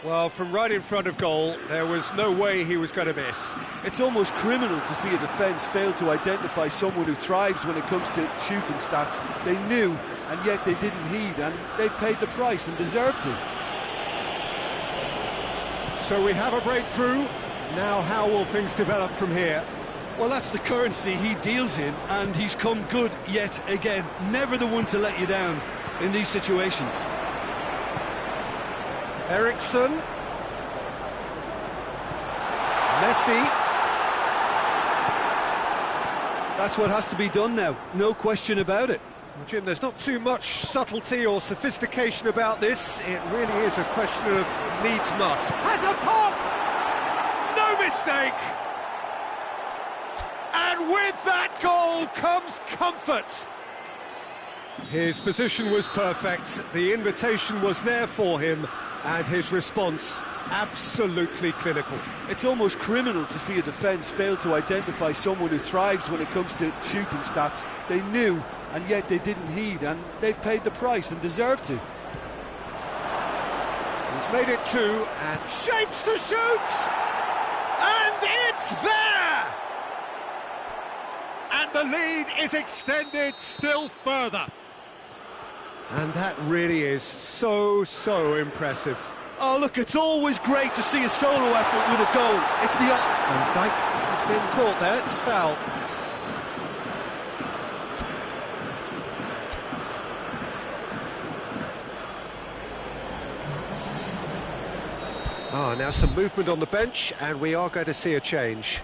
Well, from right in front of goal, there was no way he was going to miss. It's almost criminal to see a defence fail to identify someone who thrives when it comes to shooting stats. They knew, and yet they didn't heed, and they've paid the price and deserve to. So we have a breakthrough. Now how will things develop from here? Well, that's the currency he deals in, and he's come good yet again. Never the one to let you down in these situations. Ericsson. Messi. That's what has to be done now, no question about it. Well, Jim, there's not too much subtlety or sophistication about this. It really is a question of needs must. Has a pop! No mistake! And with that goal comes comfort. His position was perfect, the invitation was there for him, and his response absolutely clinical. It's almost criminal to see a defence fail to identify someone who thrives when it comes to shooting stats. They knew, and yet they didn't heed, and they've paid the price and deserve to. He's He's made it two, and shapes to shoot! And it's there! And the lead is extended still further. And that really is so impressive. Oh, look, it's always great to see a solo effort with a goal. It's the... Van Dijk has been caught there, it's a foul. Now some movement on the bench, and we are going to see a change.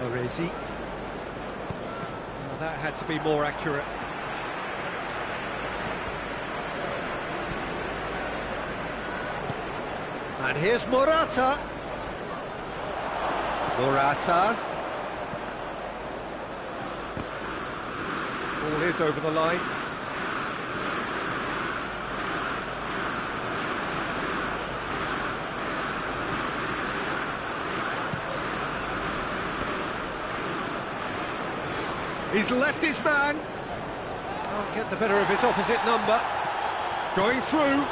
Baresi. Well, that had to be more accurate. And here's Morata. Morata. Ball is over the line. He's left his man. Can't get the better of his opposite number. Going through.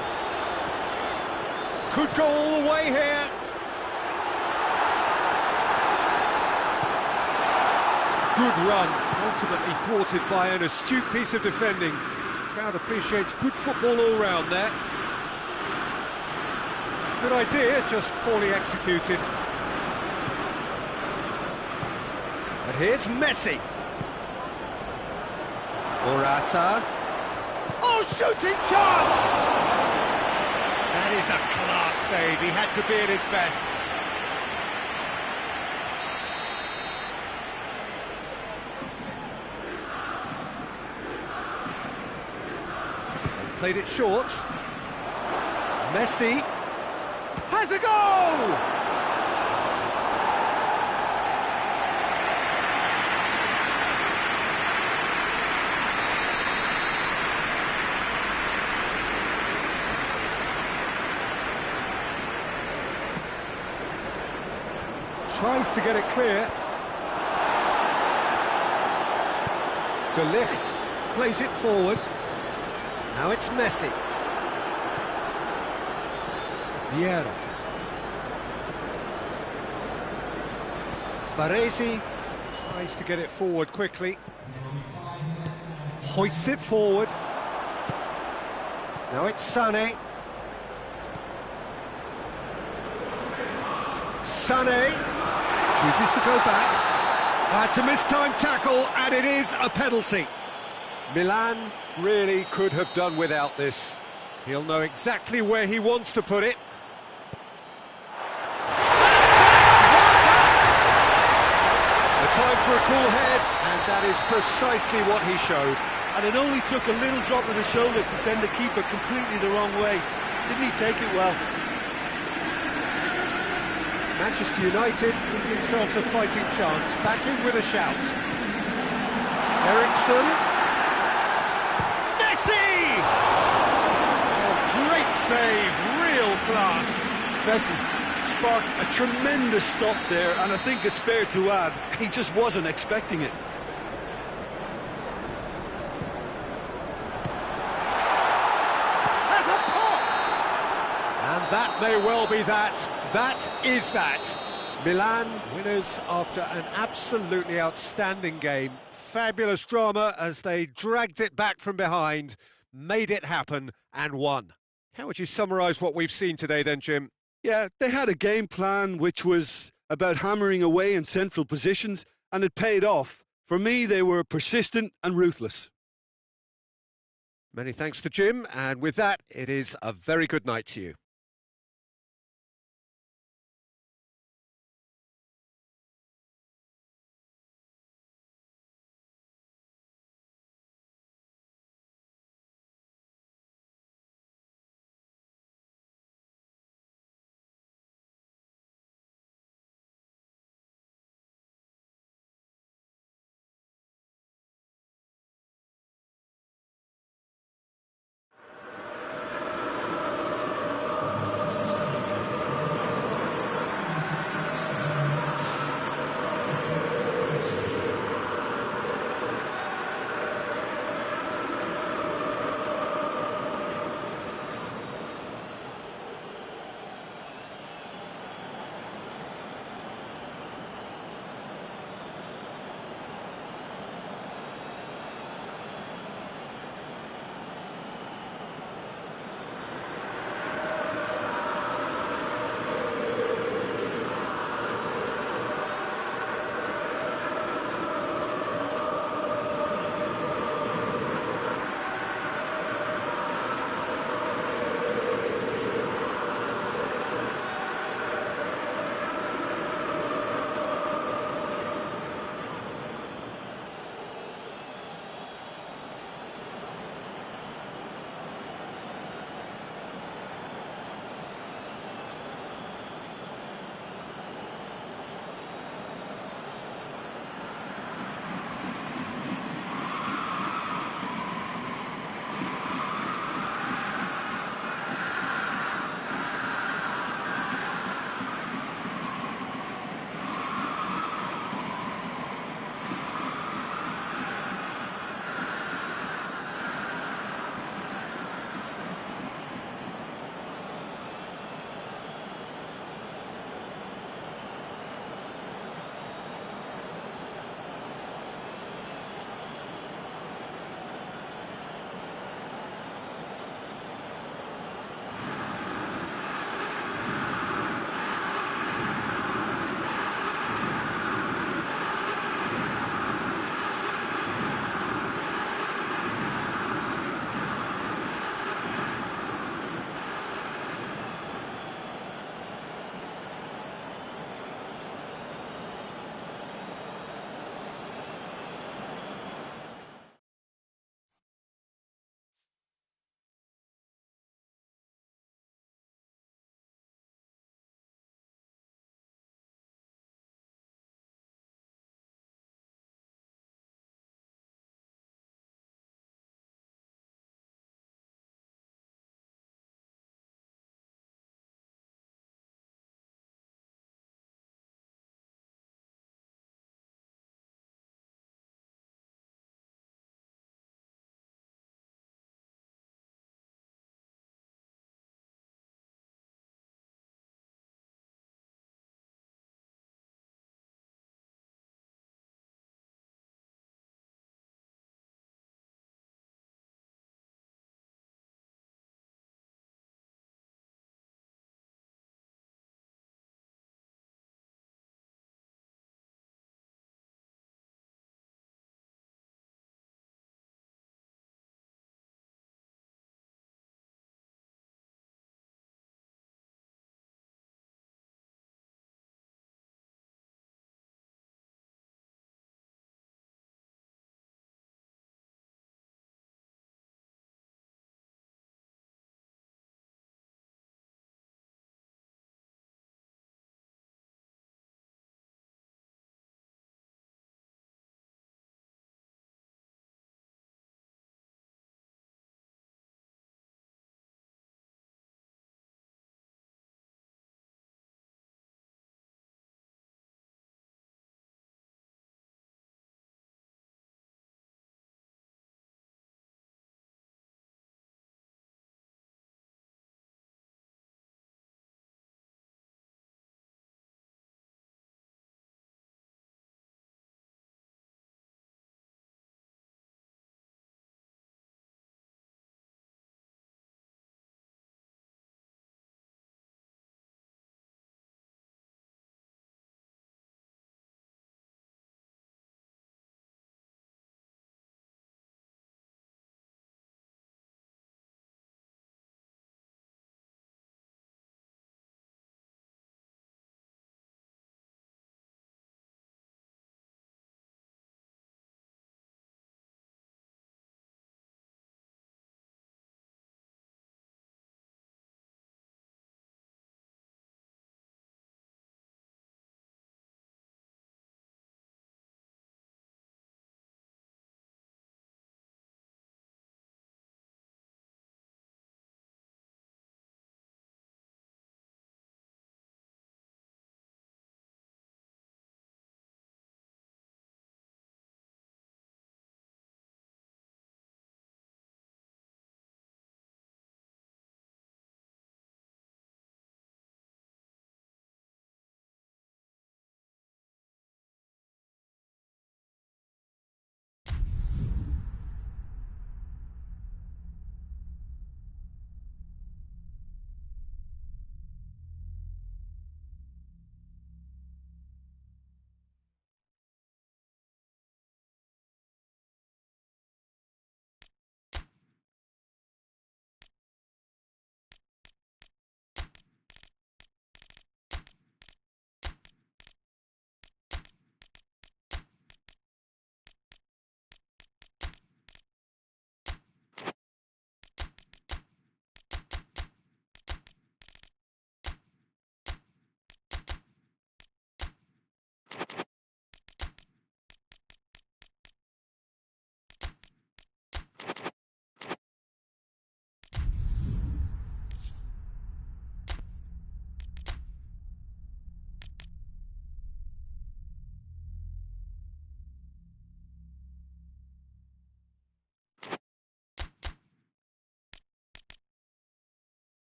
Could go all the way here. Good run, ultimately thwarted by an astute piece of defending. Crowd appreciates good football all round there. Good idea, just poorly executed. And here's Messi. Morata. Oh, shooting chance! That is a class save, he had to be at his best. They've played it short. Messi has a goal! Tries to get it clear. De Ligt plays it forward. Now it's Messi. Vieira. Baresi tries to get it forward quickly. Hoists it forward. Now it's Sané. Sané chooses to go back. That's a mistimed tackle, and it is a penalty. Milan really could have done without this. He'll know exactly where he wants to put it. A time for a cool head, and that is precisely what he showed. And it only took a little drop of the shoulder to send the keeper completely the wrong way. Didn't he take it well? Manchester United give themselves a fighting chance, back in with a shout. Eriksson. Messi! Oh, great save, real class. Messi sparked a tremendous stop there, and I think it's fair to add, he just wasn't expecting it. Has a pop! And that may well be that. That is that. Milan winners after an absolutely outstanding game. Fabulous drama as they dragged it back from behind, made it happen and won. How would you summarise what we've seen today then, Jim? Yeah, they had a game plan which was about hammering away in central positions, and it paid off. For me, they were persistent and ruthless. Many thanks to Jim, and with that, it is a very good night to you.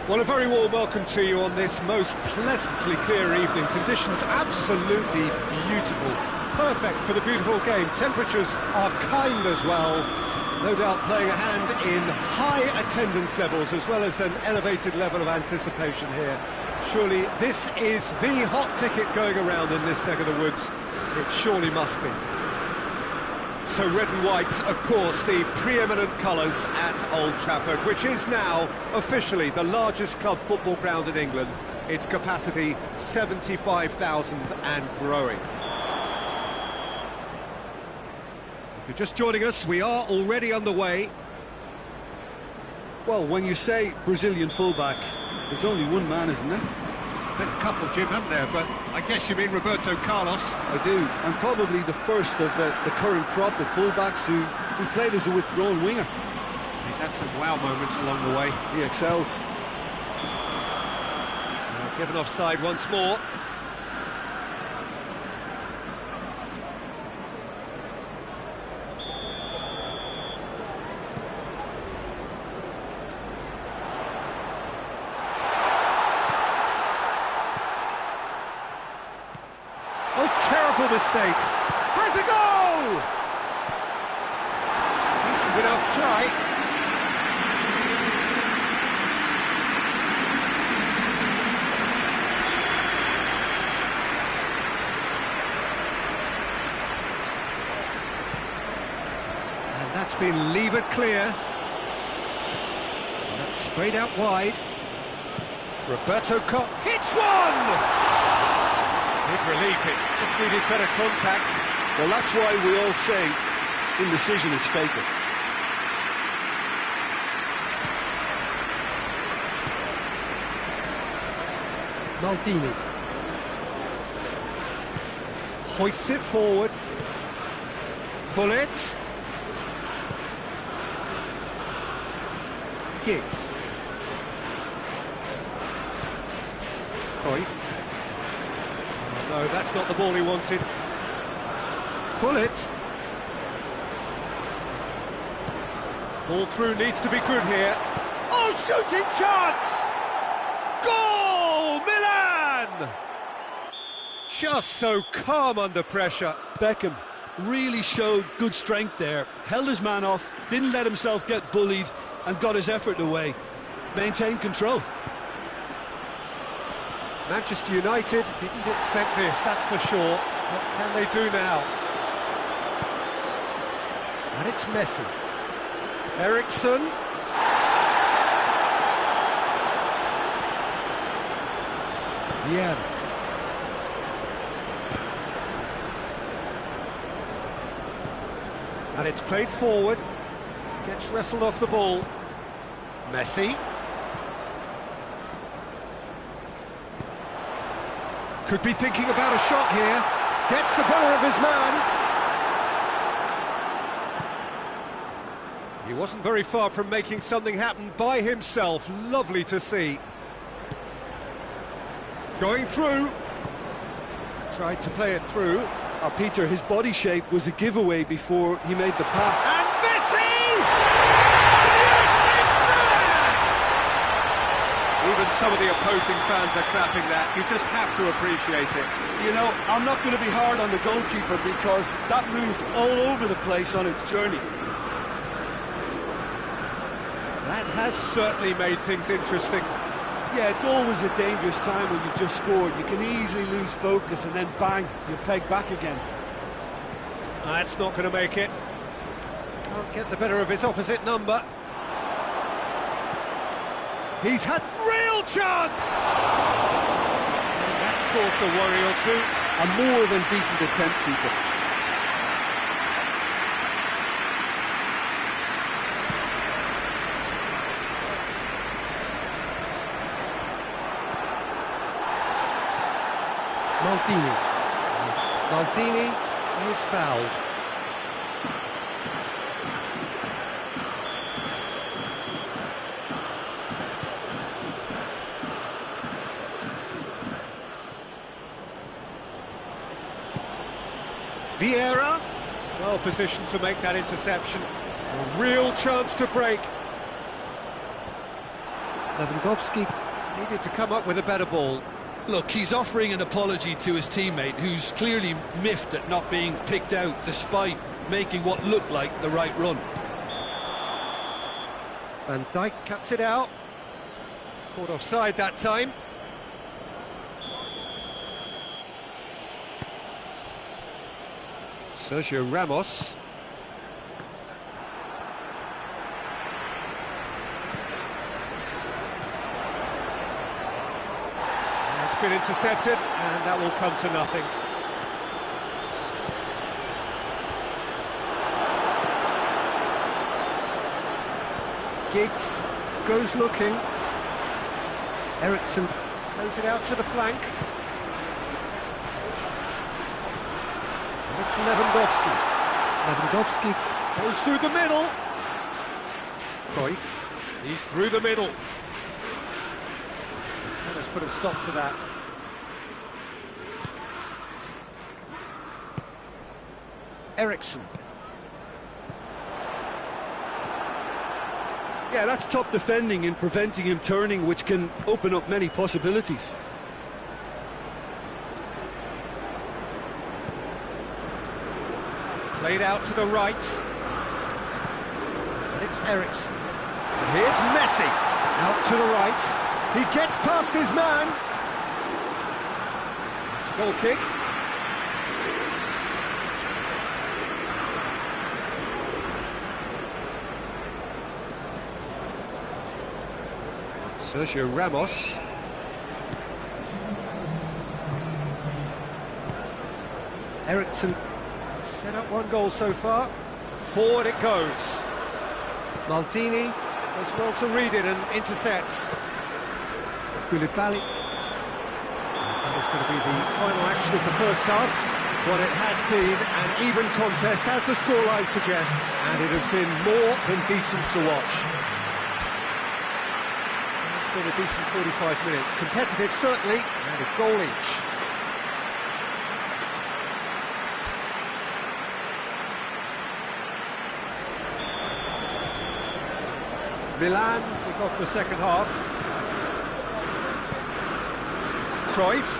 Well, a very warm welcome to you on this most pleasantly clear evening. Conditions absolutely beautiful. Perfect for the beautiful game. Temperatures are kind as well. No doubt playing a hand in high attendance levels as well as an elevated level of anticipation here. Surely this is the hot ticket going around in this neck of the woods. It surely must be. So red and white, of course, the preeminent colours at Old Trafford, which is now officially the largest club football ground in England. Its capacity 75,000 and growing. If you're just joining us, we are already underway. Well, when you say Brazilian fullback, there's only one man, isn't there? Been a couple, Jim, haven't there? But I guess you mean Roberto Carlos. I do, and probably the first of the current crop of fullbacks who played as a withdrawn winger. He's had some wow moments along the way. He excels. Given offside once more. Mistake. Has a goal! Decent enough try. And that's been levered clear. And that's sprayed out wide. Roberto Carlos hits one! Big relief, it just needed better contact. Well, that's why we all say indecision is fatal. Maldini hoists it forward. Gullit. Giggs. Cruyff. No, that's not the ball he wanted. Gullit. Ball through needs to be good here. Oh, shooting chance! Goal, Milan! Just so calm under pressure. Beckham really showed good strength there. Held his man off, didn't let himself get bullied, and got his effort away. Maintained control. Manchester United didn't expect this, that's for sure. What can they do now? And it's Messi. Eriksen. Yeah. And it's played forward. Gets wrestled off the ball. Messi. Could be thinking about a shot here. Gets the better of his man. He wasn't very far from making something happen by himself. Lovely to see. Going through. Tried to play it through. Peter, his body shape was a giveaway before he made the pass. And Messi! Yes, it's there! Even some of the opposing fans are clapping that. You just have to appreciate it. You know, I'm not going to be hard on the goalkeeper because that moved all over the place on its journey. That has certainly made things interesting. Yeah, it's always a dangerous time when you've just scored. You can easily lose focus and then bang, you're pegged back again. That's not going to make it. Can't get the better of his opposite number. He's had real chance! And that's caused a worry or two. A more than decent attempt, Peter. Maldini is fouled. Vieira, well positioned to make that interception. A real chance to break. Lewandowski needed to come up with a better ball. Look, he's offering an apology to his teammate, who's clearly miffed at not being picked out despite making what looked like the right run. Van Dijk cuts it out. Caught offside that time. Sergio Ramos. It's been intercepted, and that will come to nothing. Giggs goes looking. Eriksen plays it out to the flank. And it's Lewandowski. Lewandowski goes through the middle. Cruyff, he's through the middle. And let's put a stop to that. Eriksen. Yeah, that's top defending and preventing him turning, which can open up many possibilities. Played out to the right. And it's Eriksen. And here's Messi. Out to the right. He gets past his man. It's a goal kick. Sergio Ramos. Eriksen set up one goal so far. Forward it goes. Maldini does well to read it and intercepts. Koulibaly. That is going to be the final action of the first half. What it has been an even contest, as the scoreline suggests, and it has been more than decent to watch. It's been a decent 45 minutes. Competitive, certainly, and a goal each. Milan kick off the second half. Cruyff.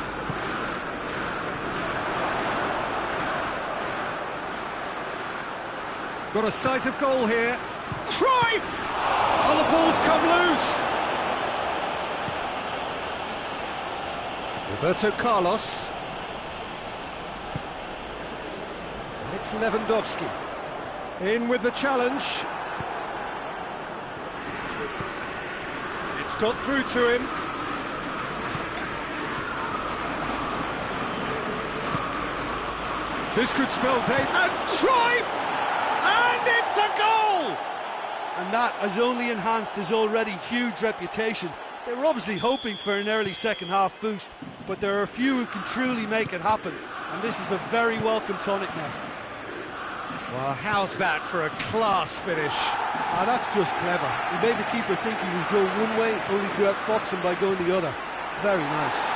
Got a sight of goal here. Cruyff! Oh, the ball's come loose. Roberto Carlos. And it's Lewandowski. In with the challenge. It's got through to him. This could spell danger. And Cruyff! And it's a goal! And that has only enhanced his already huge reputation. They were obviously hoping for an early second half boost, but there are a few who can truly make it happen, and this is a very welcome tonic now. Well, how's that for a class finish? Ah, that's just clever. He made the keeper think he was going one way, only to outfox him by going the other. Very nice.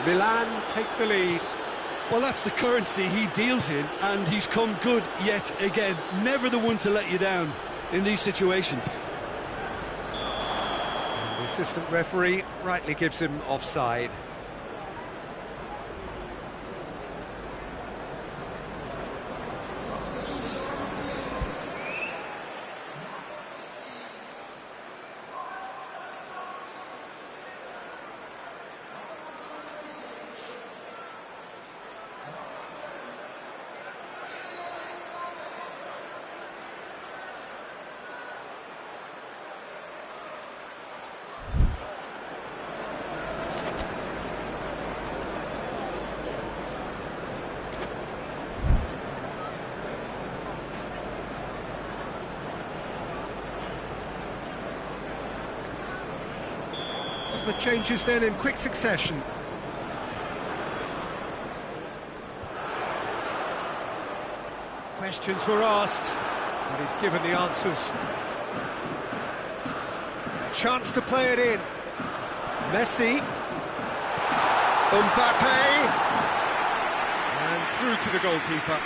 Milan take the lead. Well, that's the currency he deals in, and he's come good yet again. Never the one to let you down in these situations. And the assistant referee rightly gives him offside. The changes then in quick succession. Questions were asked, but he's given the answers. A chance to play it in. Messi. Mbappe. And through to the goalkeeper.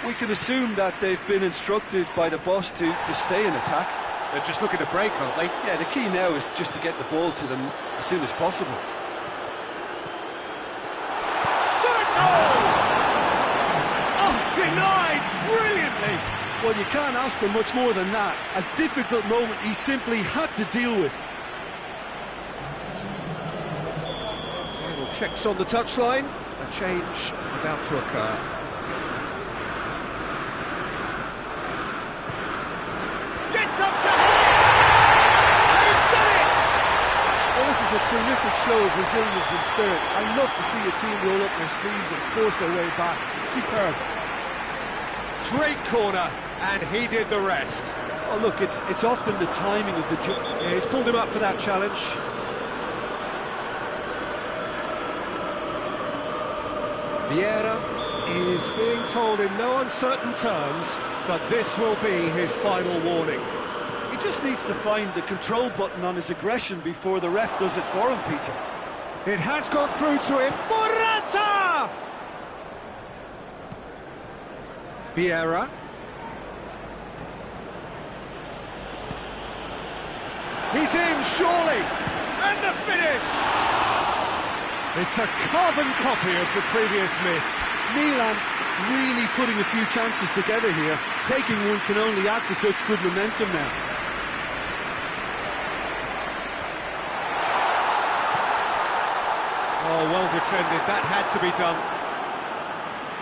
We can assume that they've been instructed by the boss to stay in attack. They're just looking to break, aren't they? Yeah, the key now is just to get the ball to them as soon as possible. Shot a goal! Oh, denied brilliantly! Well, you can't ask for much more than that. A difficult moment he simply had to deal with. Final checks on the touchline. A change about to occur. Gets up to hit! They've done it! Well, this is a terrific show of resilience and spirit. I love to see a team roll up their sleeves and force their way back. Superb. Great corner, and he did the rest. Oh, look, it's often the timing of the jump. Yeah, he's pulled him up for that challenge. Vieira is being told in no uncertain terms that this will be his final warning. He just needs to find the control button on his aggression before the ref does it for him, Peter. It has got through to him. Morata! Vieira. He's in, surely. And the finish! It's a carbon copy of the previous miss. Milan really putting a few chances together here. Taking one can only add to such good momentum now. Oh, well defended. That had to be done.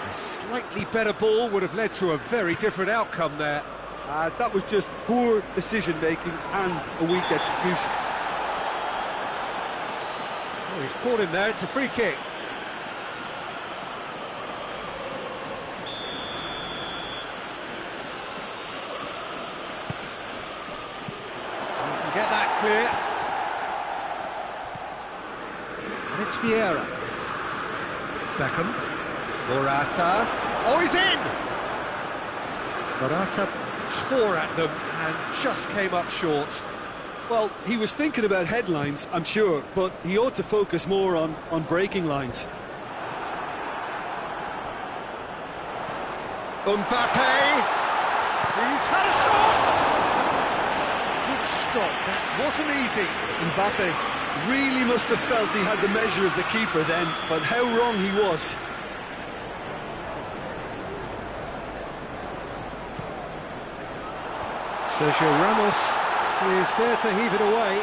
A slightly better ball would have led to a very different outcome there. That was just poor decision-making and a weak execution. Oh, he's caught him there. It's a free kick. You can get that clear. And it's Vieira. Beckham. Morata. Oh, he's in! Morata tore at them and just came up short. Well, he was thinking about headlines, I'm sure, but he ought to focus more on breaking lines. Mbappe! He's had a shot! Good stop, that wasn't easy. Mbappe really must have felt he had the measure of the keeper then, but how wrong he was. Sergio Ramos is there to heave it away.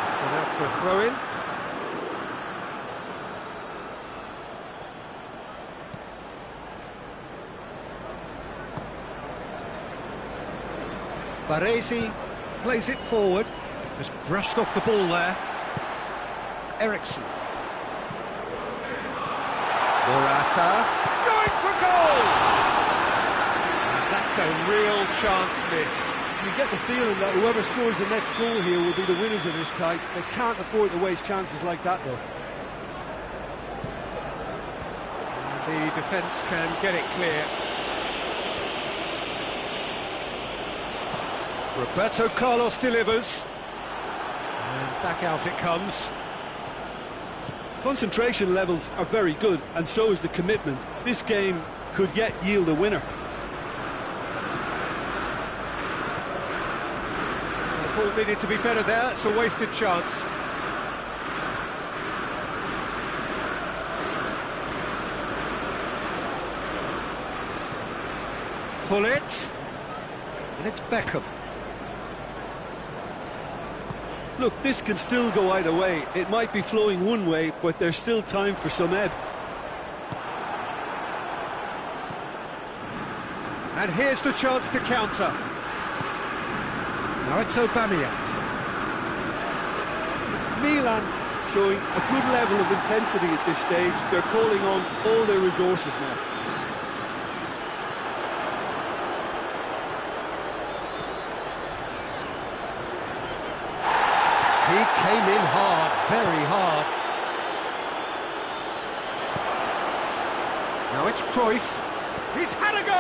It's gone out for a throw-in. Baresi plays it forward, has brushed off the ball there. Eriksson. Morata, going for goal! That's a real chance missed. You get the feeling that whoever scores the next goal here will be the winners of this tie. They can't afford to waste chances like that, though. And the defence can get it clear. Roberto Carlos delivers, and back out it comes. Concentration levels are very good, and so is the commitment. This game could yet yield a winner. The ball needed to be better there, it's a wasted chance. Gullit, and it's Beckham. Look, this can still go either way. It might be flowing one way, but there's still time for some ebb. And here's the chance to counter. Now it's Aubameyang. Milan showing a good level of intensity at this stage. They're calling on all their resources now. He came in hard, very hard. Now it's Cruyff. He's had a go!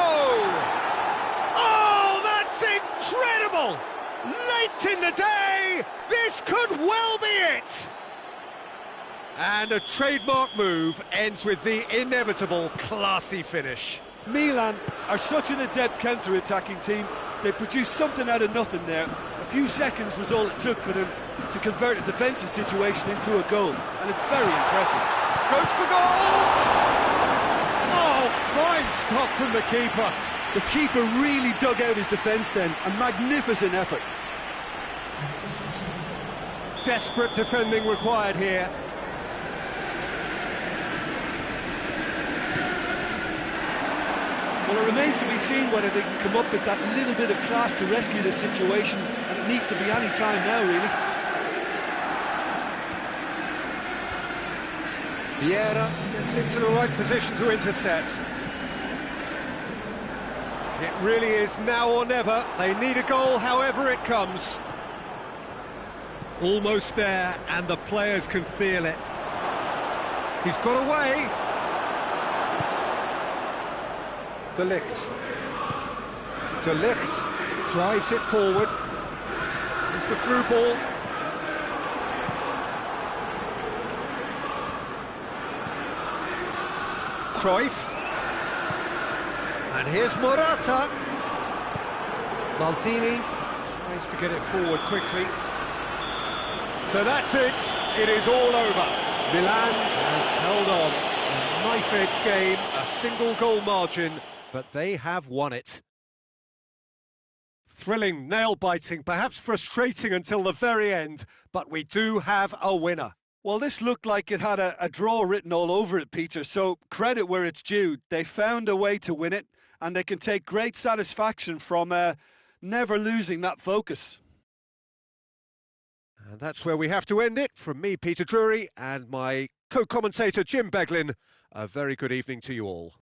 Oh, that's incredible! Late in the day, this could well be it! And a trademark move ends with the inevitable classy finish. Milan are such an adept counter-attacking team. They produced something out of nothing there. A few seconds was all it took for them to convert a defensive situation into a goal, and it's very impressive. Goes for goal! Oh, fine stop from the keeper. The keeper really dug out his defence then, a magnificent effort. Desperate defending required here. Well, it remains to be seen whether they can come up with that little bit of class to rescue the situation, and it needs to be any time now, really. Vieira gets into the right position to intercept. It really is now or never. They need a goal however it comes. Almost there, and the players can feel it. He's got away. De Ligt. De Ligt drives it forward. It's the through ball. Cruyff. And here's Morata. Maldini tries to get it forward quickly. So that's it. It is all over. Milan have held on. A knife-edge game, a single goal margin, but they have won it. Thrilling, nail-biting, perhaps frustrating until the very end, but we do have a winner. Well, this looked like it had a draw written all over it, Peter, so credit where it's due. They found a way to win it, and they can take great satisfaction from never losing that focus. And that's where we have to end it. From me, Peter Drury, and my co-commentator, Jim Beglin, a very good evening to you all.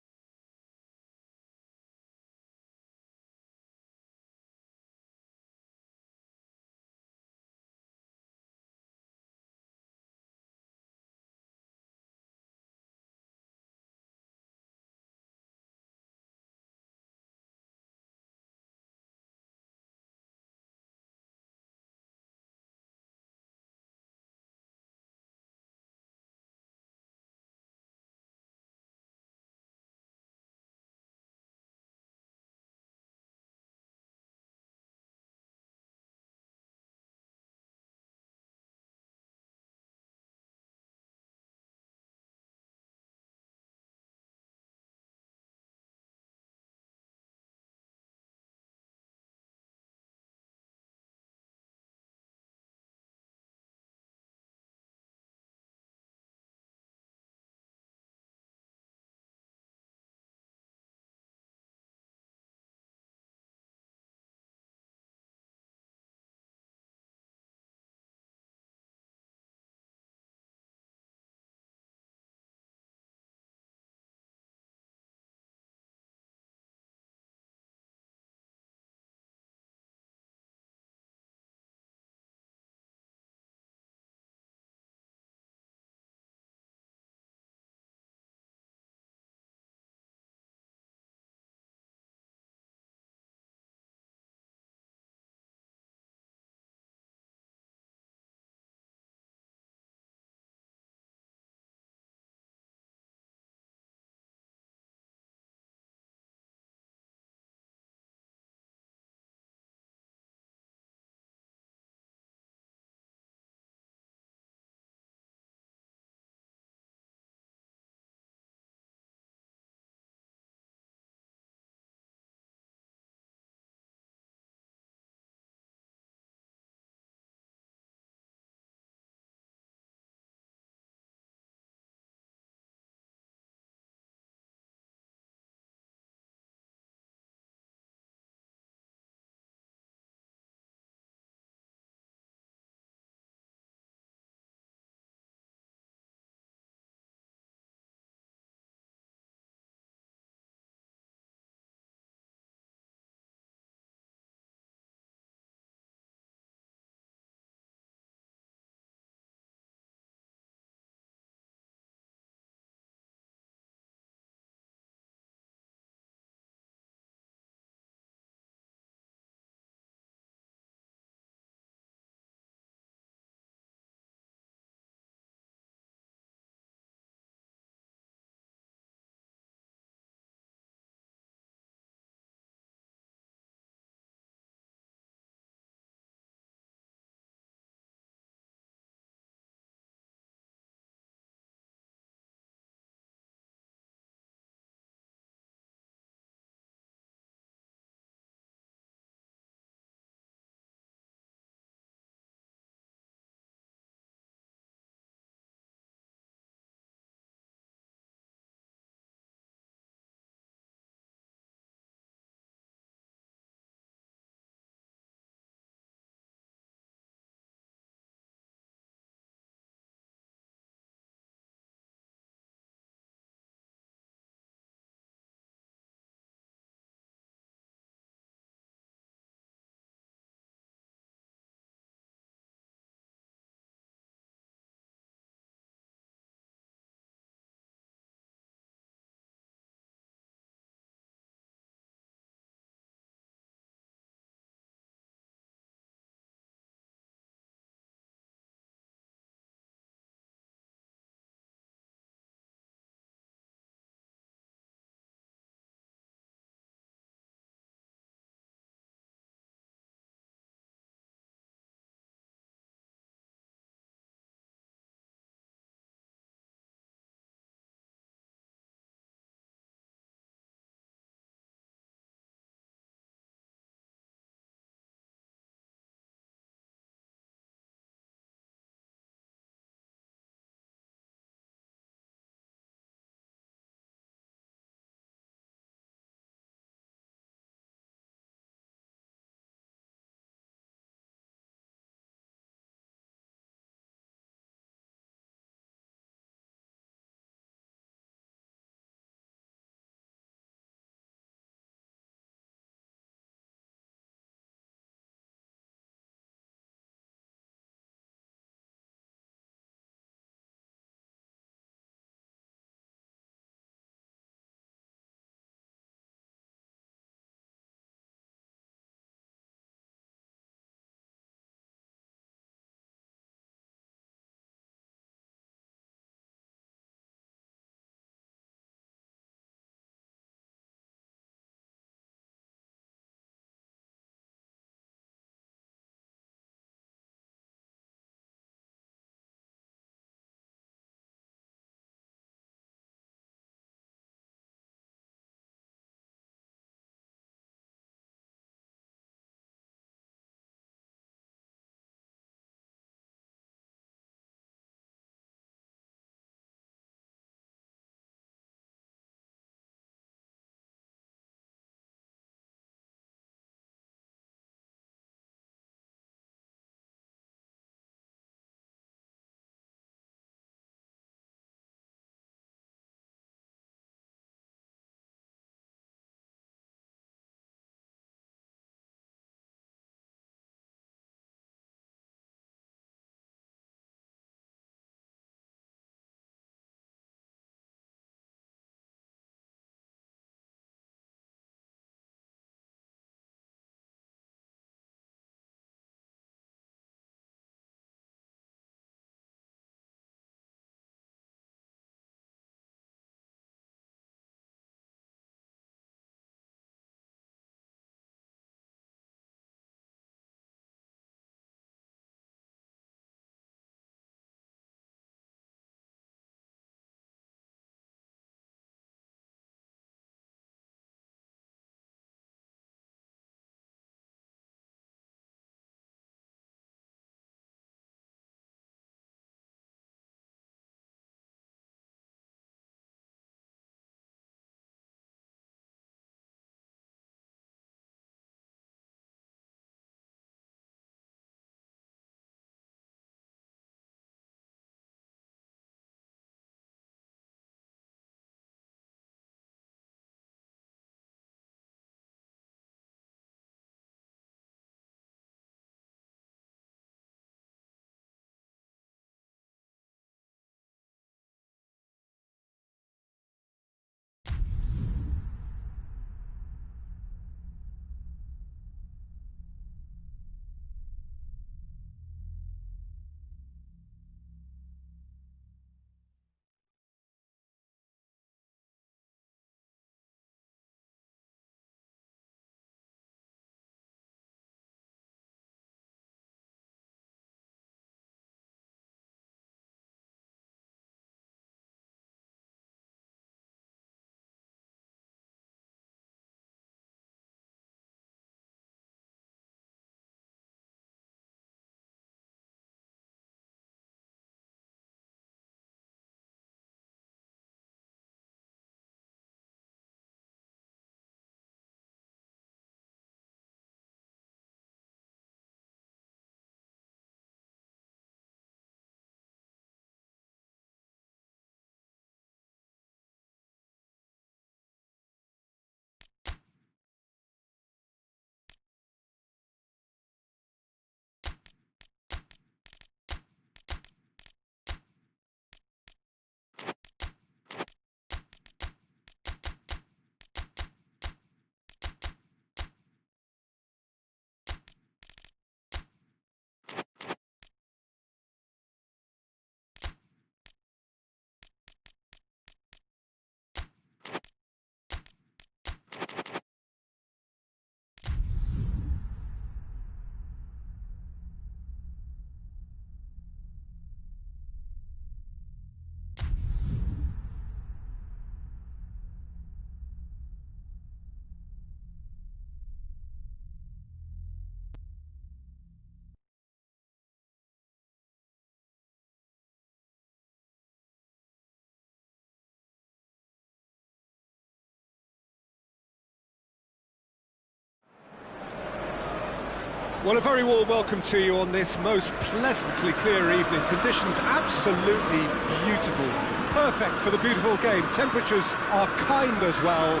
Well, a very warm welcome to you on this most pleasantly clear evening. Conditions absolutely beautiful. Perfect for the beautiful game. Temperatures are kind as well.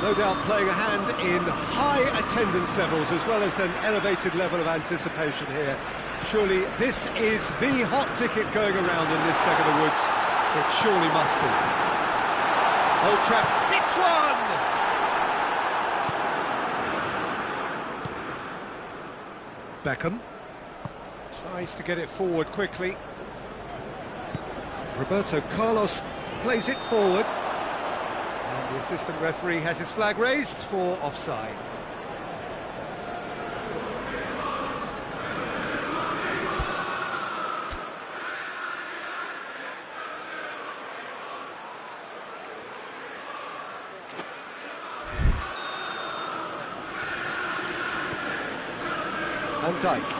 No doubt playing a hand in high attendance levels as well as an elevated level of anticipation here. Surely this is the hot ticket going around in this neck of the woods. It surely must be. Old Trafford, it's one! Beckham tries to get it forward quickly. Roberto Carlos plays it forward. And the assistant referee has his flag raised for offside. Van Dijk.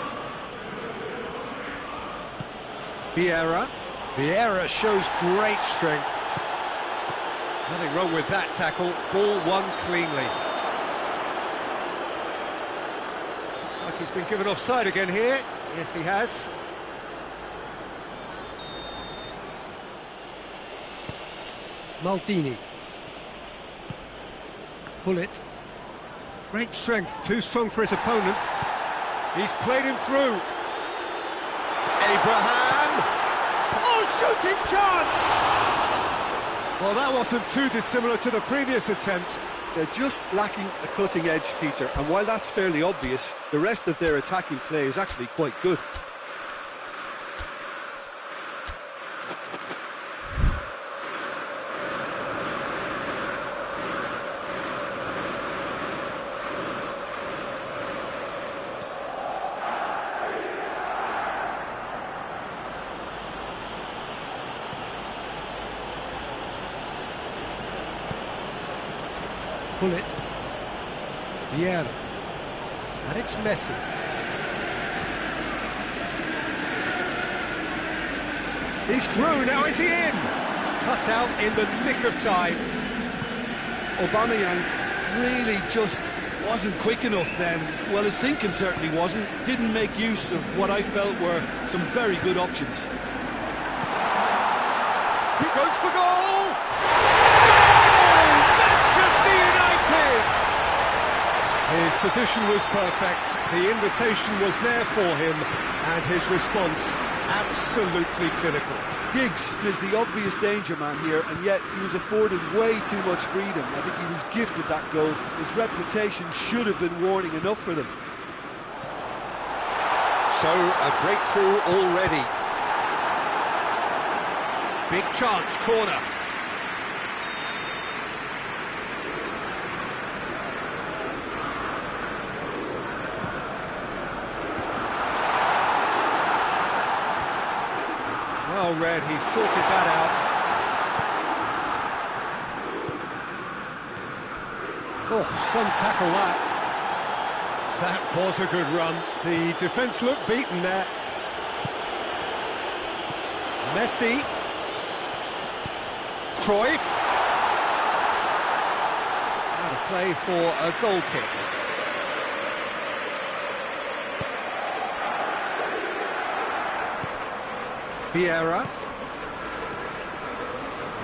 Vieira shows great strength. Nothing wrong with that tackle. Ball won cleanly. Looks like he's been given offside again here. Yes, he has. Maldini. Pullet. Great strength, too strong for his opponent. He's played him through. Abraham! Oh, shooting chance! Well, that wasn't too dissimilar to the previous attempt. They're just lacking a cutting edge, Peter, and while that's fairly obvious, the rest of their attacking play is actually quite good. Pullet. Vieira. And it's Messi. He's through, now is he in? Cut out in the nick of time. Aubameyang really just wasn't quick enough then. Well, his thinking certainly wasn't. Didn't make use of what I felt were some very good options. He goes for goal! His position was perfect, the invitation was there for him, and his response absolutely clinical. Giggs is the obvious danger man here, and yet he was afforded way too much freedom. I think he was gifted that goal. His reputation should have been warning enough for them. So, a breakthrough already. Big chance, corner. Well read, he sorted that out. Oh, some tackle that. That was a good run. The defence looked beaten there. Messi. Cruyff. Out of play for a goal kick. Vieira.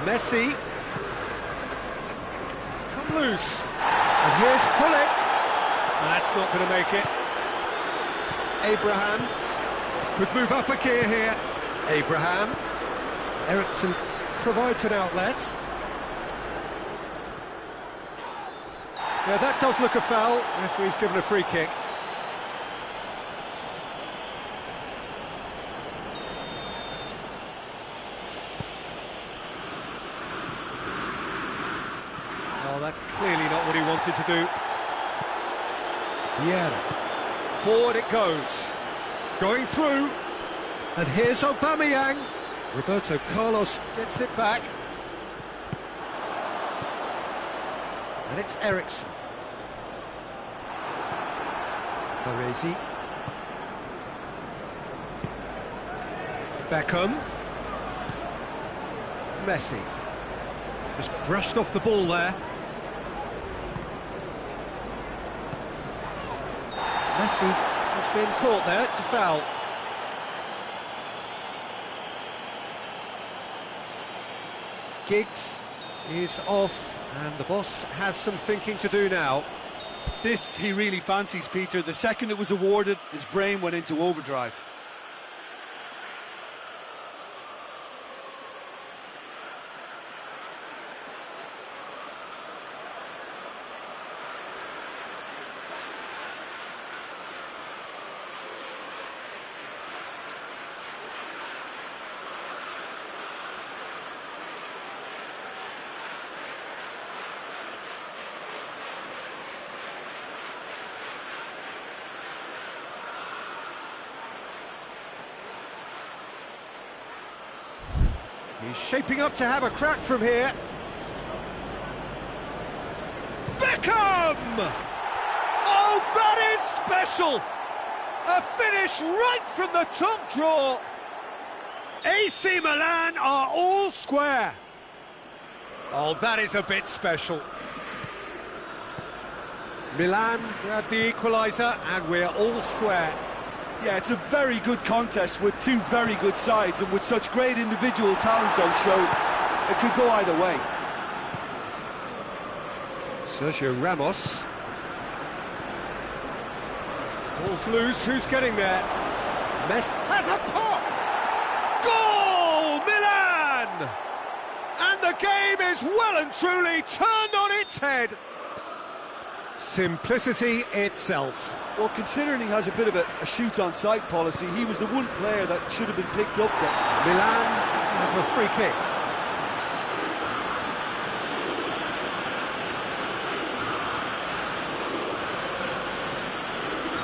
Messi. It's come loose. And here's Pullet. That's not going to make it. Abraham. Could move up a gear here. Abraham. Eriksen provides an outlet. Yeah, that does look a foul. Referee's given a free kick. That's clearly not what he wanted to do. Yeah. Forward it goes. Going through. And here's Aubameyang. Roberto Carlos gets it back. And it's Eriksen. Baresi. Beckham. Messi. Just brushed off the ball there. Messi He's been caught there, it's a foul. Giggs is off, and the boss has some thinking to do now. This he really fancies, Peter. The second it was awarded, his brain went into overdrive. He's shaping up to have a crack from here. Beckham! Oh, that is special! A finish right from the top draw. AC Milan are all square. Oh, that is a bit special. Milan grab the equaliser and we're all square. Yeah, it's a very good contest with two very good sides, and with such great individual talent on show, it could go either way. Sergio Ramos. Ball's loose, who's getting there? Messi has a pop! Goal, Milan! And the game is well and truly turned on its head. Simplicity itself. Well, considering he has a bit of a shoot-on-sight policy, he was the one player that should have been picked up there. Milan have a free kick.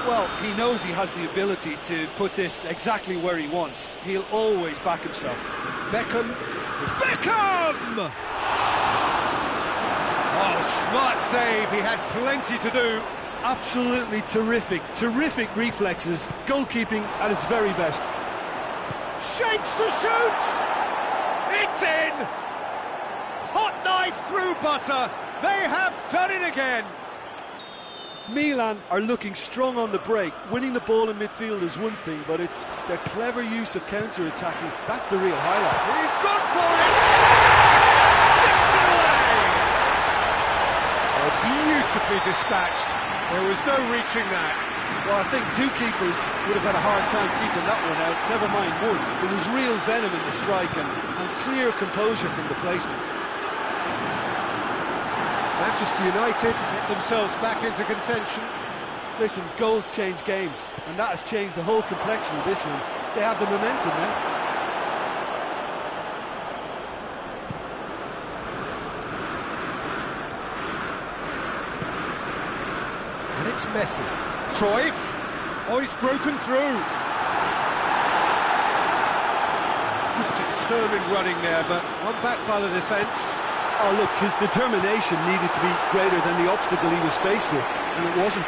Well, he knows he has the ability to put this exactly where he wants. He'll always back himself. Beckham. Beckham! Oh, smart save. He had plenty to do. Absolutely terrific reflexes, goalkeeping at its very best. Shapes to shoot! It's in! Hot knife through butter, they have done it again! Milan are looking strong on the break. Winning the ball in midfield is one thing, but it's their clever use of counter-attacking. That's the real highlight. He's gone for it! Sticks it away! Oh, beautifully dispatched. There was no reaching that. Well, I think two keepers would have had a hard time keeping that one out, never mind one. There was real venom in the strike and clear composure from the placement. Manchester United get themselves back into contention. Listen, goals change games, and that has changed the whole complexion of this one. They have the momentum now. It's Messi. Cruyff. Oh, he's broken through. Good determined running there, but one back by the defence. Oh, look, his determination needed to be greater than the obstacle he was faced with, and it wasn't.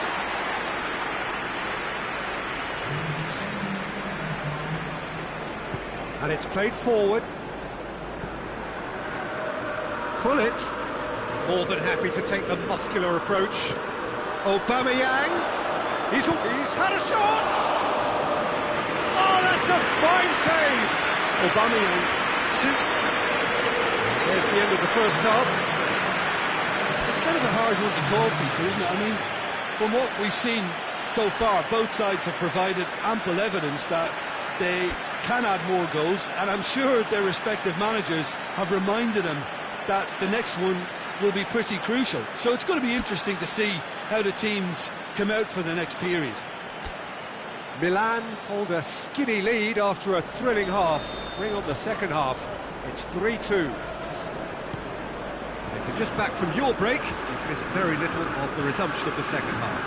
And it's played forward. Pullet. More than happy to take the muscular approach. Aubameyang, he's had a shot! Oh, that's a fine save! Aubameyang, there's the end of the first half. It's kind of a hard one to call, Peter, isn't it? I mean, from what we've seen so far, both sides have provided ample evidence that they can add more goals, and I'm sure their respective managers have reminded them that the next one will be pretty crucial. So it's going to be interesting to see how the teams come out for the next period. Milan hold a skinny lead after a thrilling half. Bring on the second half. It's 3-2. If you're just back from your break, you've missed very little of the resumption of the second half.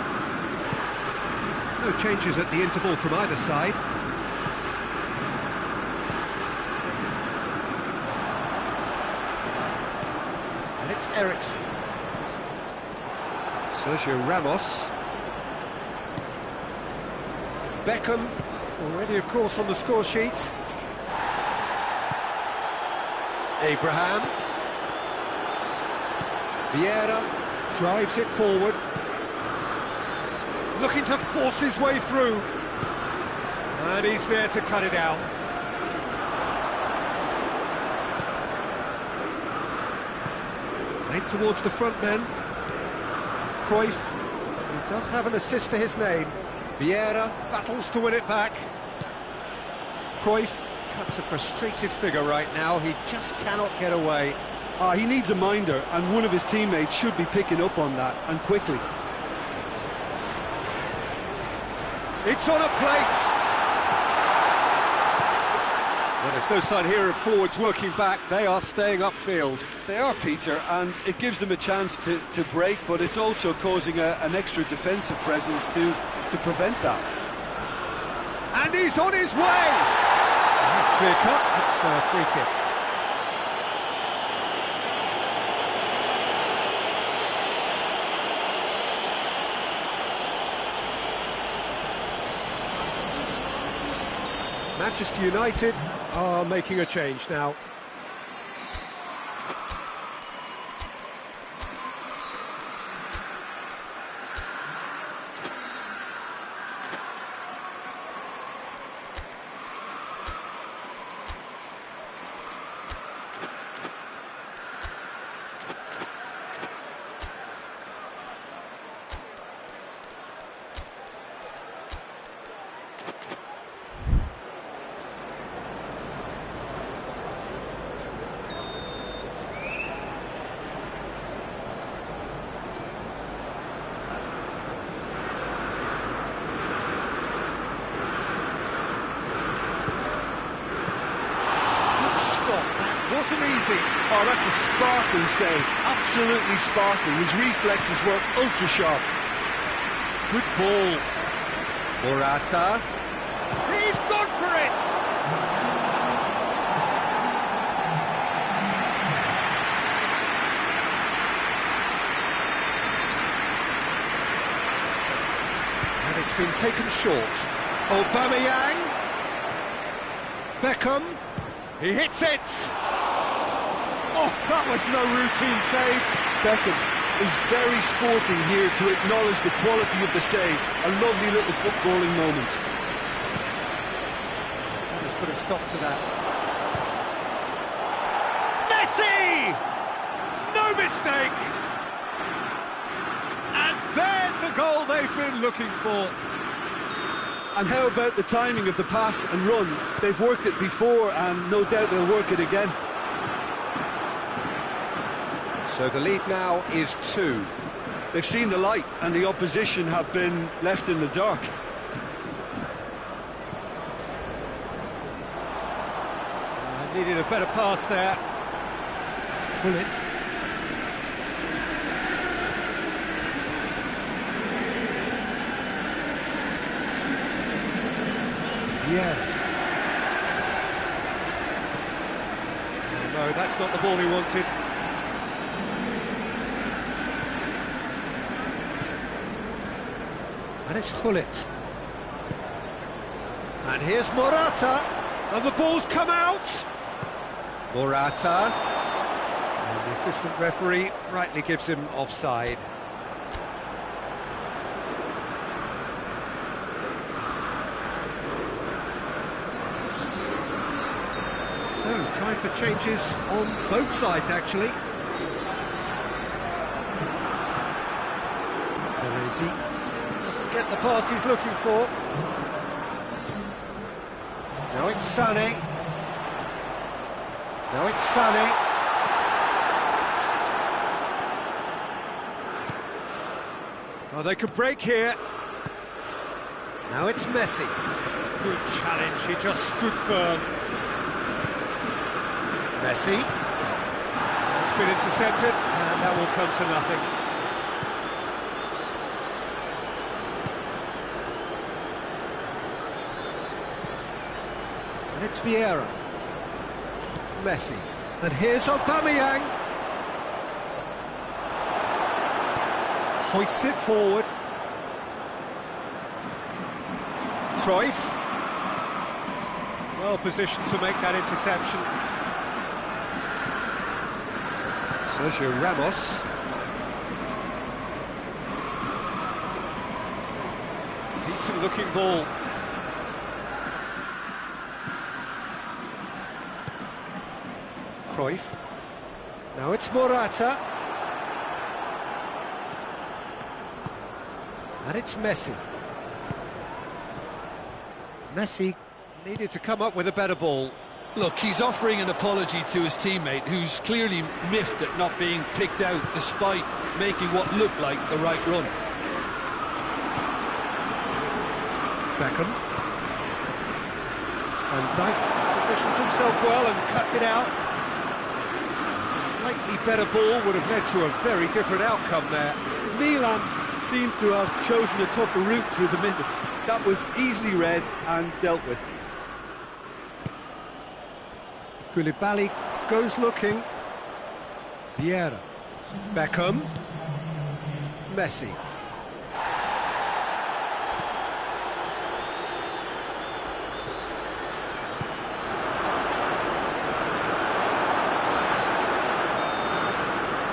No changes at the interval from either side. And it's Eriksen. Sergio Ramos. Beckham, already of course on the score sheet. Abraham. Vieira drives it forward. looking to force his way through. And he's there to cut it out. Played towards the front men. Cruyff, who does have an assist to his name. Vieira battles to win it back. Cruyff cuts a frustrated figure right now. He just cannot get away. He needs a minder, and one of his teammates should be picking up on that, and quickly. It's on a plate. Well, there's no sign here of forwards working back. They are staying upfield. They are, Peter, and it gives them a chance to break, but it's also causing an extra defensive presence to prevent that. And he's on his way! That's clear cut. That's a free kick. Manchester United are making a change now. Wasn't easy. Oh, that's a sparkling save. Absolutely sparkling. His reflexes were ultra sharp. Good ball. Morata. He's gone for it! And it's been taken short. Aubameyang. Beckham. He hits it! Oh, that was no routine save. Beckham is very sporting here to acknowledge the quality of the save. A lovely little footballing moment. Let's put a stop to that. Messi! No mistake! And there's the goal they've been looking for. And how about the timing of the pass and run? They've worked it before, and no doubt they'll work it again. So the lead now is 2. They've seen the light, and the opposition have been left in the dark. I needed a better pass there. Bullet. Yeah. No, that's not the ball he wanted. And it's Gullit. And here's Morata. And the ball's come out. Morata. And the assistant referee rightly gives him offside. So, time for changes on both sides, actually. Baresi doesn't get the pass he's looking for. Now it's Sané. Now it's Sané. Oh, they could break here. Now it's Messi. Good challenge, he just stood firm. Messi. It's been intercepted, and that will come to nothing. And it's Vieira. Messi. And here's Aubameyang. Hoists it forward. Cruyff. Well positioned to make that interception. Sergio Ramos. Decent looking ball. Cruyff. Now it's Morata. And it's Messi. Messi needed to come up with a better ball. Look, he's offering an apology to his teammate, who's clearly miffed at not being picked out despite making what looked like the right run. Beckham. Van Dijk positions himself well and cuts it out. A slightly better ball would have led to a very different outcome there. Milan seemed to have chosen a tougher route through the middle. That was easily read and dealt with. Koulibaly goes looking. Vieira. Beckham. Messi.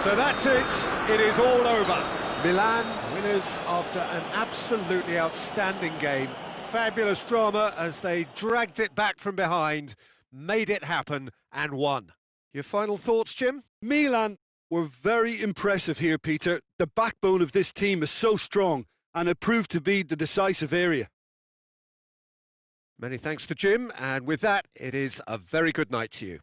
So that's it. It is all over. Milan winners after an absolutely outstanding game. Fabulous drama as they dragged it back from behind, made it happen and won. Your final thoughts, Jim? Milan were very impressive here, Peter. The backbone of this team is so strong, and it proved to be the decisive area. Many thanks to Jim, and with that, it is a very good night to you.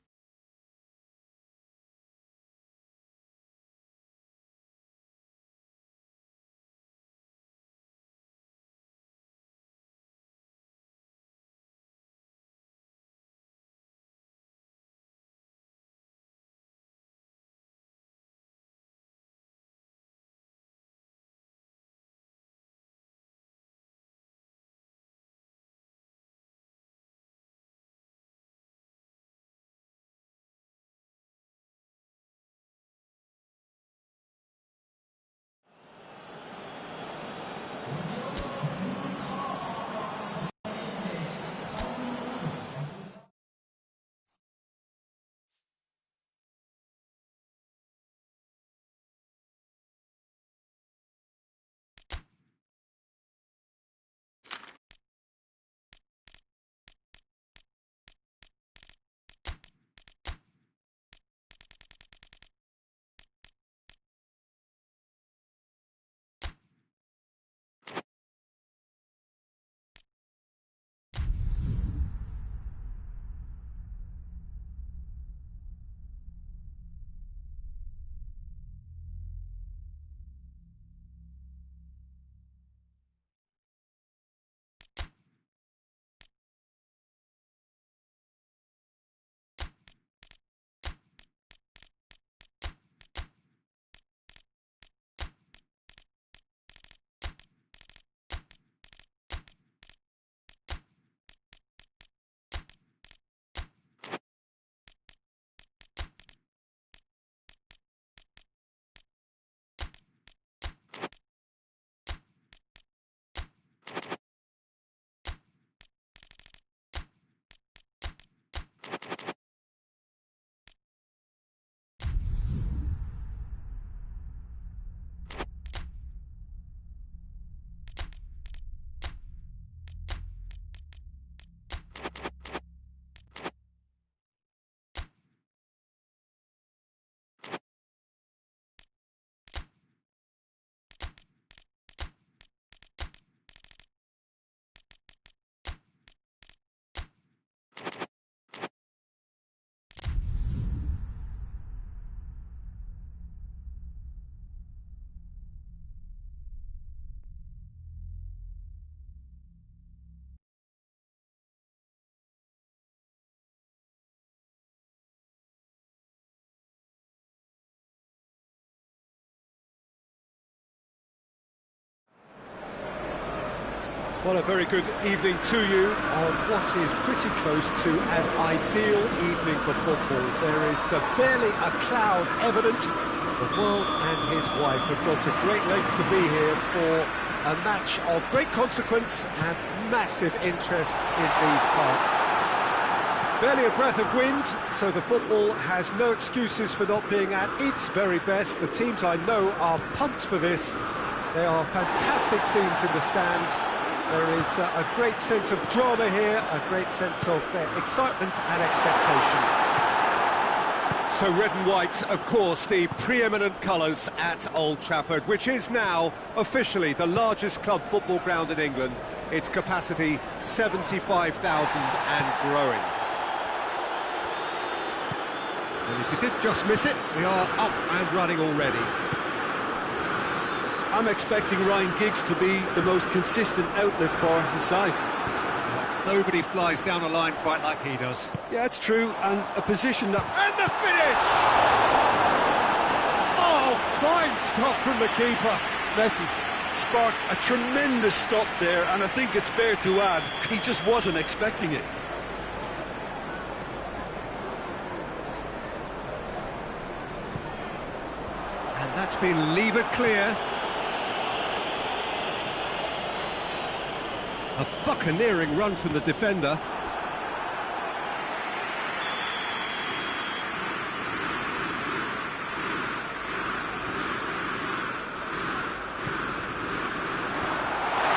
Well, a very good evening to you on what is pretty close to an ideal evening for football. There is barely a cloud evident. The world and his wife have gone to great lengths to be here for a match of great consequence and massive interest in these parts. Barely a breath of wind, so the football has no excuses for not being at its very best. The teams I know are pumped for this. There are fantastic scenes in the stands. There is a great sense of drama here, a great sense of excitement and expectation. So red and white, of course, the preeminent colours at Old Trafford, which is now officially the largest club football ground in England. Its capacity 75,000 and growing. And if you did just miss it, we are up and running already. I'm expecting Ryan Giggs to be the most consistent outlet for his side. Nobody flies down a line quite like he does. Yeah, it's true, and a position that... And the finish! Oh, fine stop from the keeper. Messi sparked a tremendous stop there, and I think it's fair to add, he just wasn't expecting it. And that's been levered clear. A buccaneering run from the defender.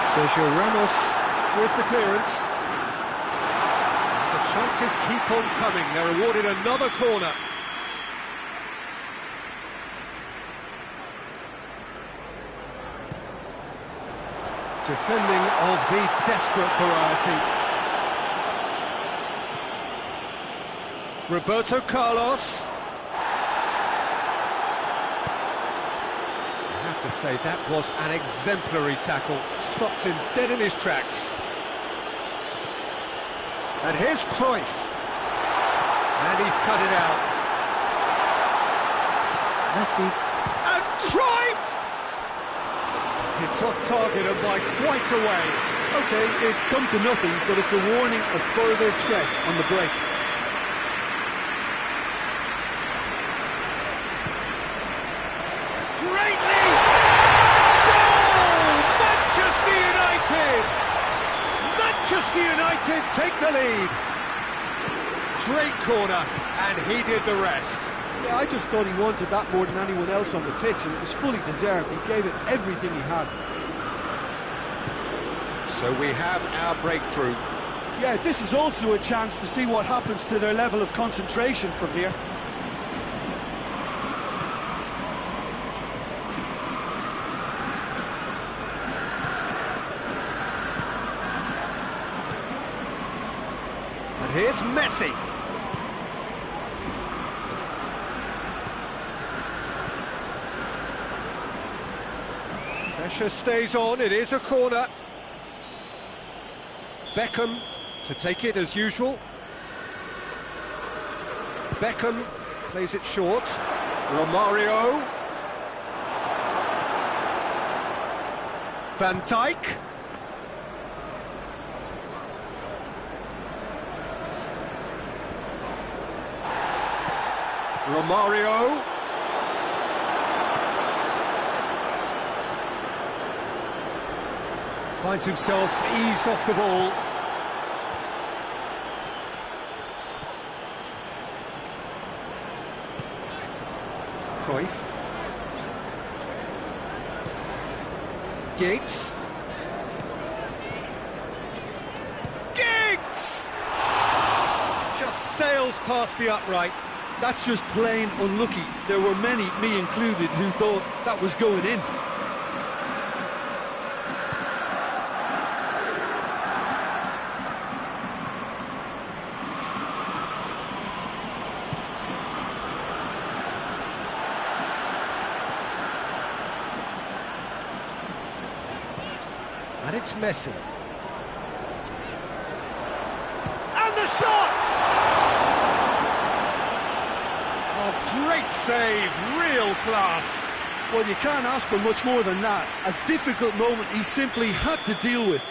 Sergio Ramos with the clearance. The chances keep on coming. They're awarded another corner. Defending of the desperate variety. Roberto Carlos. I have to say, that was an exemplary tackle. Stopped him dead in his tracks. And here's Cruyff. And he's cut it out. Messi. And Cruyff! It's off target and by quite a way. OK, it's come to nothing, but it's a warning of further threat on the break. Great lead! Goal! Manchester United! Manchester United take the lead. Great corner, and he did the rest. Yeah, I just thought he wanted that more than anyone else on the pitch, and it was fully deserved. He gave it everything he had. So we have our breakthrough. Yeah, this is also a chance to see what happens to their level of concentration from here. And here's Messi. Pressure stays on, it is a corner. Beckham to take it as usual. Beckham plays it short. Romario. Van Dijk. Romario. Finds himself eased off the ball. Cruyff. Giggs. Giggs! Just sails past the upright. That's just plain unlucky. There were many, me included, who thought that was going in. And it's Messi. And the shot! Oh, great save, real class. Well, you can't ask for much more than that. A difficult moment he simply had to deal with.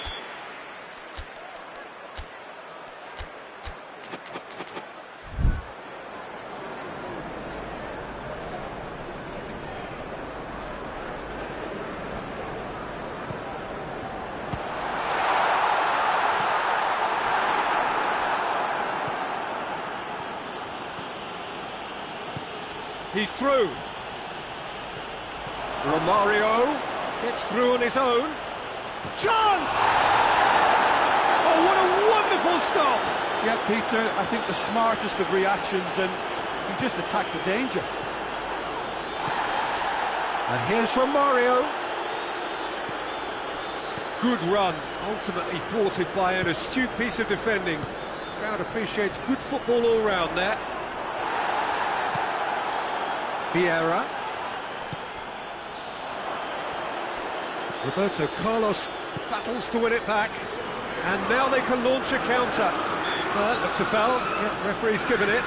He's through. Romario gets through on his own. Chance! what a wonderful stop! Yeah, Peter, I think the smartest of reactions, and he just attacked the danger. And here's Romario. Good run, ultimately thwarted by an astute piece of defending. Crowd appreciates good football all round there. Vieira. Roberto Carlos battles to win it back. And now they can launch a counter. Looks a foul. Yeah, referee's given it.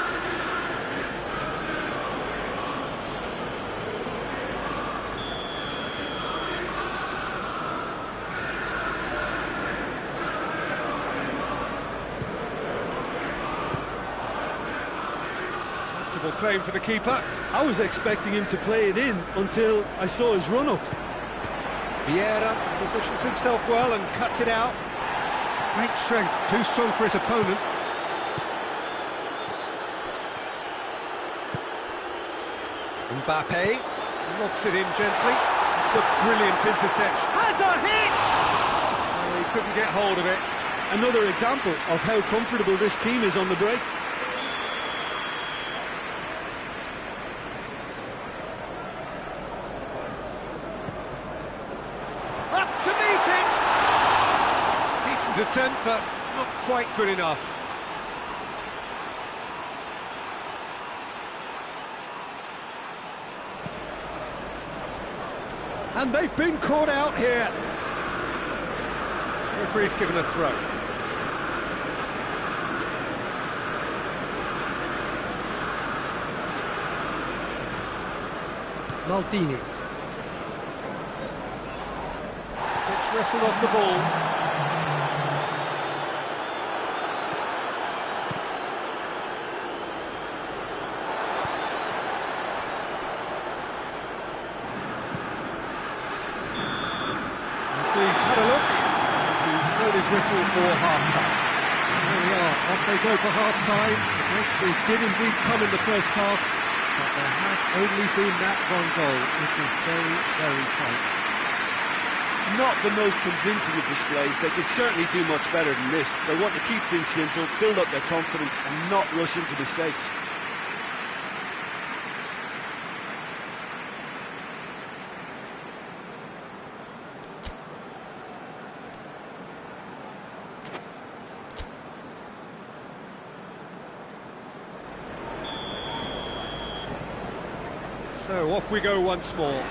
Comfortable claim for the keeper. I was expecting him to play it in until I saw his run-up. Vieira positions himself well and cuts it out. Great strength, too strong for his opponent. Mbappe lobs it in gently. It's a brilliant interception. Has a hit! Oh, he couldn't get hold of it. Another example of how comfortable this team is on the break. Up to meet it! Decent attempt, but not quite good enough. And they've been caught out here. Referee's given a throw. Maldini. Gets wrestled off the ball. He's had a look, and he's blown his whistle for half-time. There we are, off they go for half-time. The breakthrough did indeed come in the first half, but there has only been that one goal. It was very, very tight. Not the most convincing of displays. They could certainly do much better than this. They want to keep things simple, build up their confidence, and not rush into mistakes. So off we go once more.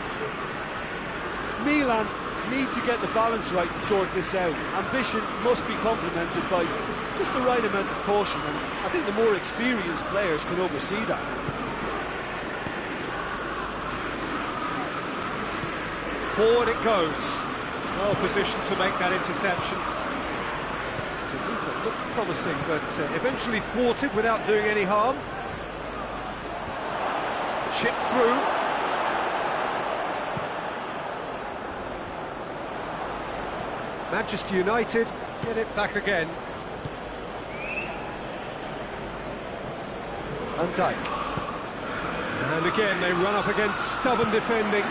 Milan need to get the balance right to sort this out. Ambition must be complemented by just the right amount of caution, and I think the more experienced players can oversee that. Forward it goes. Well positioned to make that interception. It's a move that looked promising, but eventually thwarted without doing any harm. Chip through. Manchester United get it back again. Van Dijk. And again they run up against stubborn defending.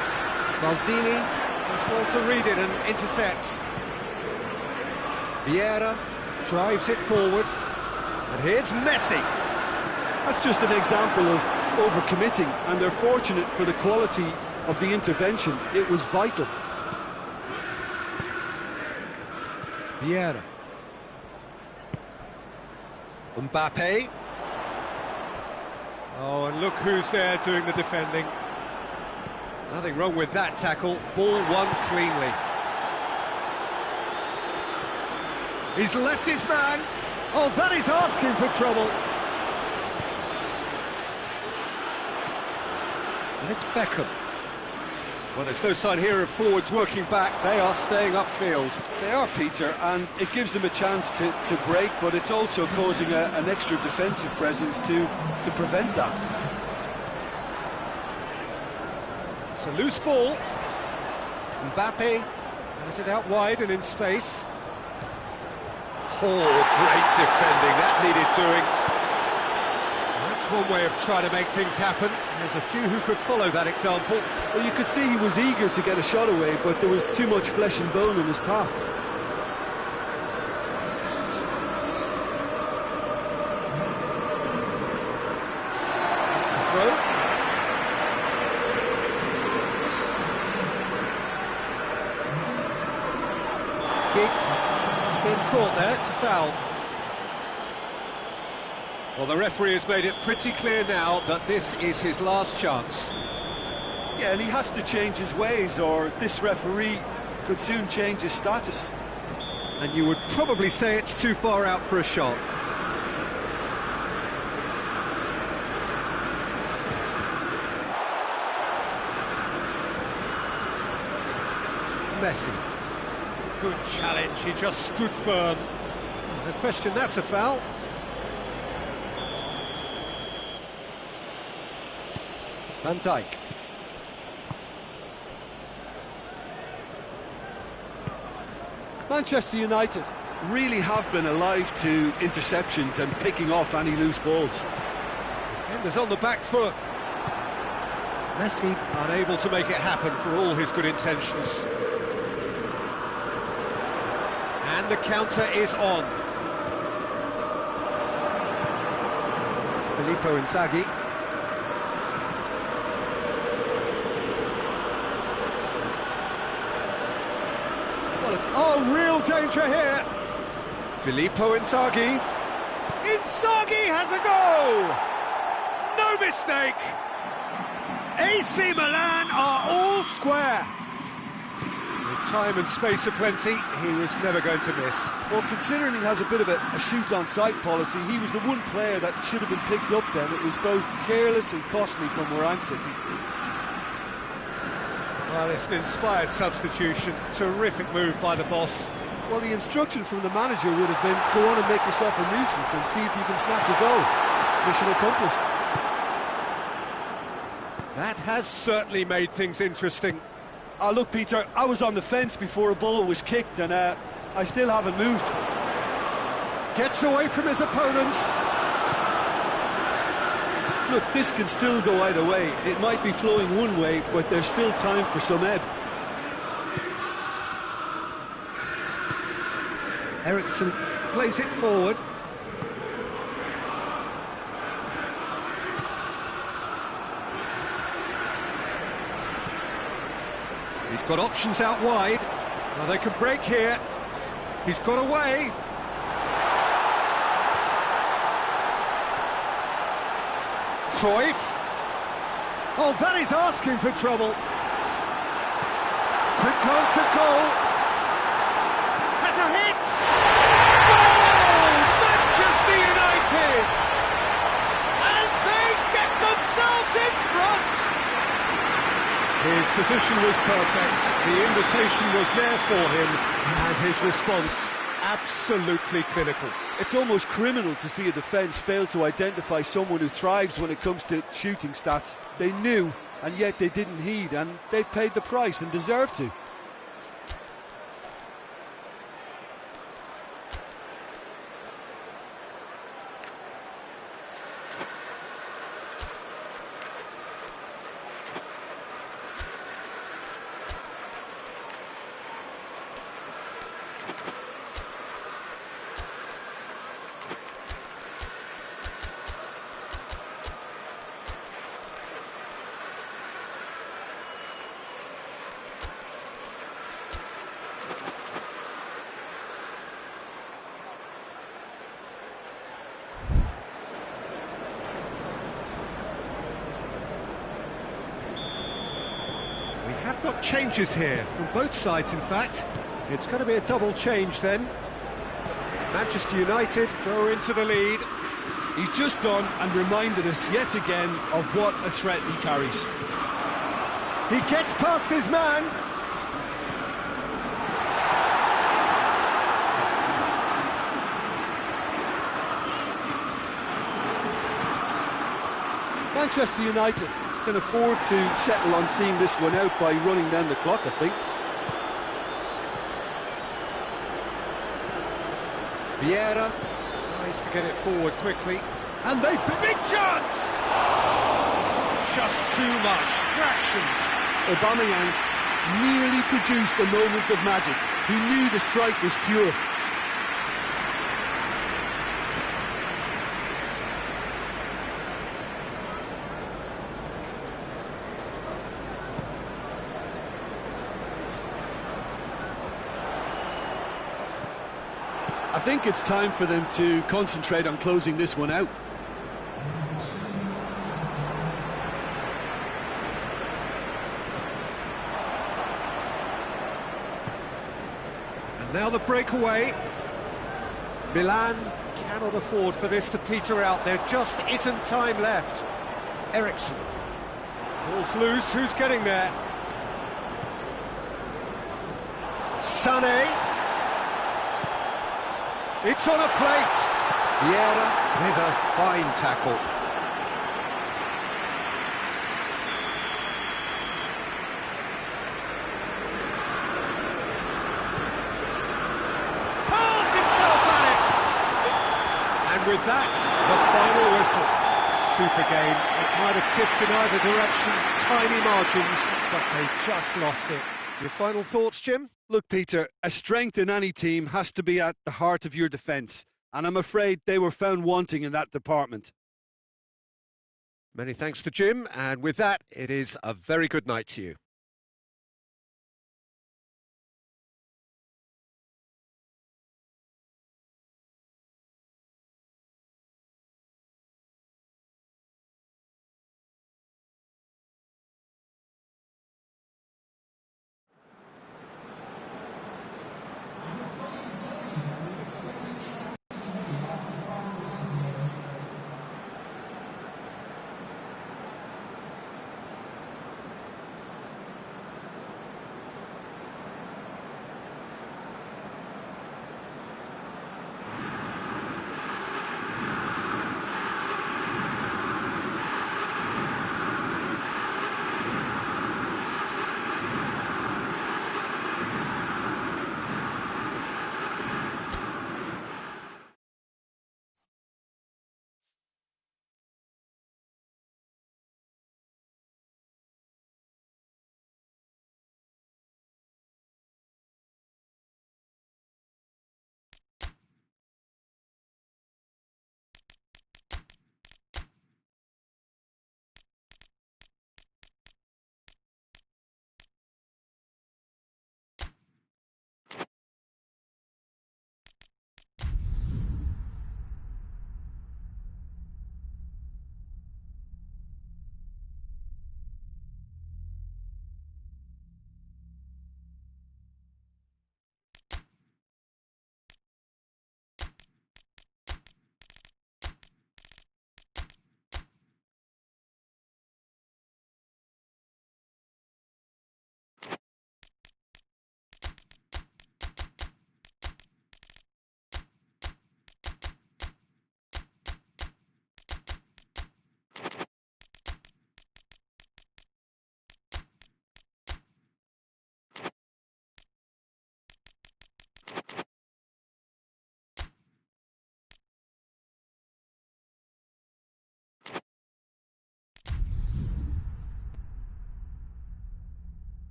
Maldini does well to read it and intercepts. Vieira drives it forward. And here's Messi. That's just an example of overcommitting, and they're fortunate for the quality of the intervention. It was vital. Vieira. Mbappe. Oh, and look who's there doing the defending. Nothing wrong with that tackle. Ball won cleanly. He's left his man. Oh, that is asking for trouble. And it's Beckham. Well, there's no sign here of forwards working back. They are staying upfield. They are, Peter, and it gives them a chance to break, but it's also causing an extra defensive presence to prevent that. It's a loose ball. Mbappe has it out wide and in space. Oh, great defending. That needed doing. That's one way of trying to make things happen. There's a few who could follow that example. Well, you could see he was eager to get a shot away, but there was too much flesh and bone in his path. Giggs. It's been caught there, it's a foul. Well, the referee has made it pretty clear now that this is his last chance. Yeah, and he has to change his ways, or this referee could soon change his status. And you would probably say it's too far out for a shot. Messi. Good challenge, he just stood firm. No question, that's a foul. Van Dijk. Manchester United really have been alive to interceptions and picking off any loose balls. Defenders on the back foot. Messi unable to make it happen for all his good intentions. And the counter is on. Filippo Inzaghi. Oh, real danger here. Filippo Inzaghi. Inzaghi has a goal! No mistake! AC Milan are all square. With time and space aplenty, he was never going to miss. Well, considering he has a bit of a shoot-on-sight policy, he was the one player that should have been picked up then. It was both careless and costly from where I'm sitting. Well, it's an inspired substitution. Terrific move by the boss. Well, the instruction from the manager would have been, go on and make yourself a nuisance and see if you can snatch a goal. Mission accomplished. That has certainly made things interesting. Oh, look, Peter, I was on the fence before a ball was kicked, and I still haven't moved. Gets away from his opponent. Look, this can still go either way. It might be flowing one way, but there's still time for some ebb. Eriksson plays it forward. He's got options out wide. Well, they could break here. He's got away. Cruyff. Oh, that is asking for trouble. Quick glance at goal. Has a hit. Goal! Manchester United! And they get themselves in front. His position was perfect. The invitation was there for him, and his response absolutely clinical. It's almost criminal to see a defence fail to identify someone who thrives when it comes to shooting stats. They knew, and yet they didn't heed, and they've paid the price and deserve to. We have got changes here, from both sides in fact. It's going to be a double change then. Manchester United go into the lead. He's just gone and reminded us yet again of what a threat he carries. He gets past his man. Manchester United can afford to settle on seeing this one out by running down the clock, I think. Vieira tries to get it forward quickly. And they've big chance! Just too much. Fractions. Aubameyang nearly produced a moment of magic. He knew the strike was pure. I think it's time for them to concentrate on closing this one out. And now the breakaway. Milan cannot afford for this to peter out. There just isn't time left. Eriksson. Ball's loose, who's getting there? Sané. It's on a plate. Vieira with a fine tackle. Hurls himself at it. And with that, the final whistle. Super game. It might have tipped in either direction. Tiny margins, but they just lost it. Your final thoughts, Jim? Look, Peter, a strength in any team has to be at the heart of your defence, and I'm afraid they were found wanting in that department. Many thanks to Jim, and with that, it is a very good night to you.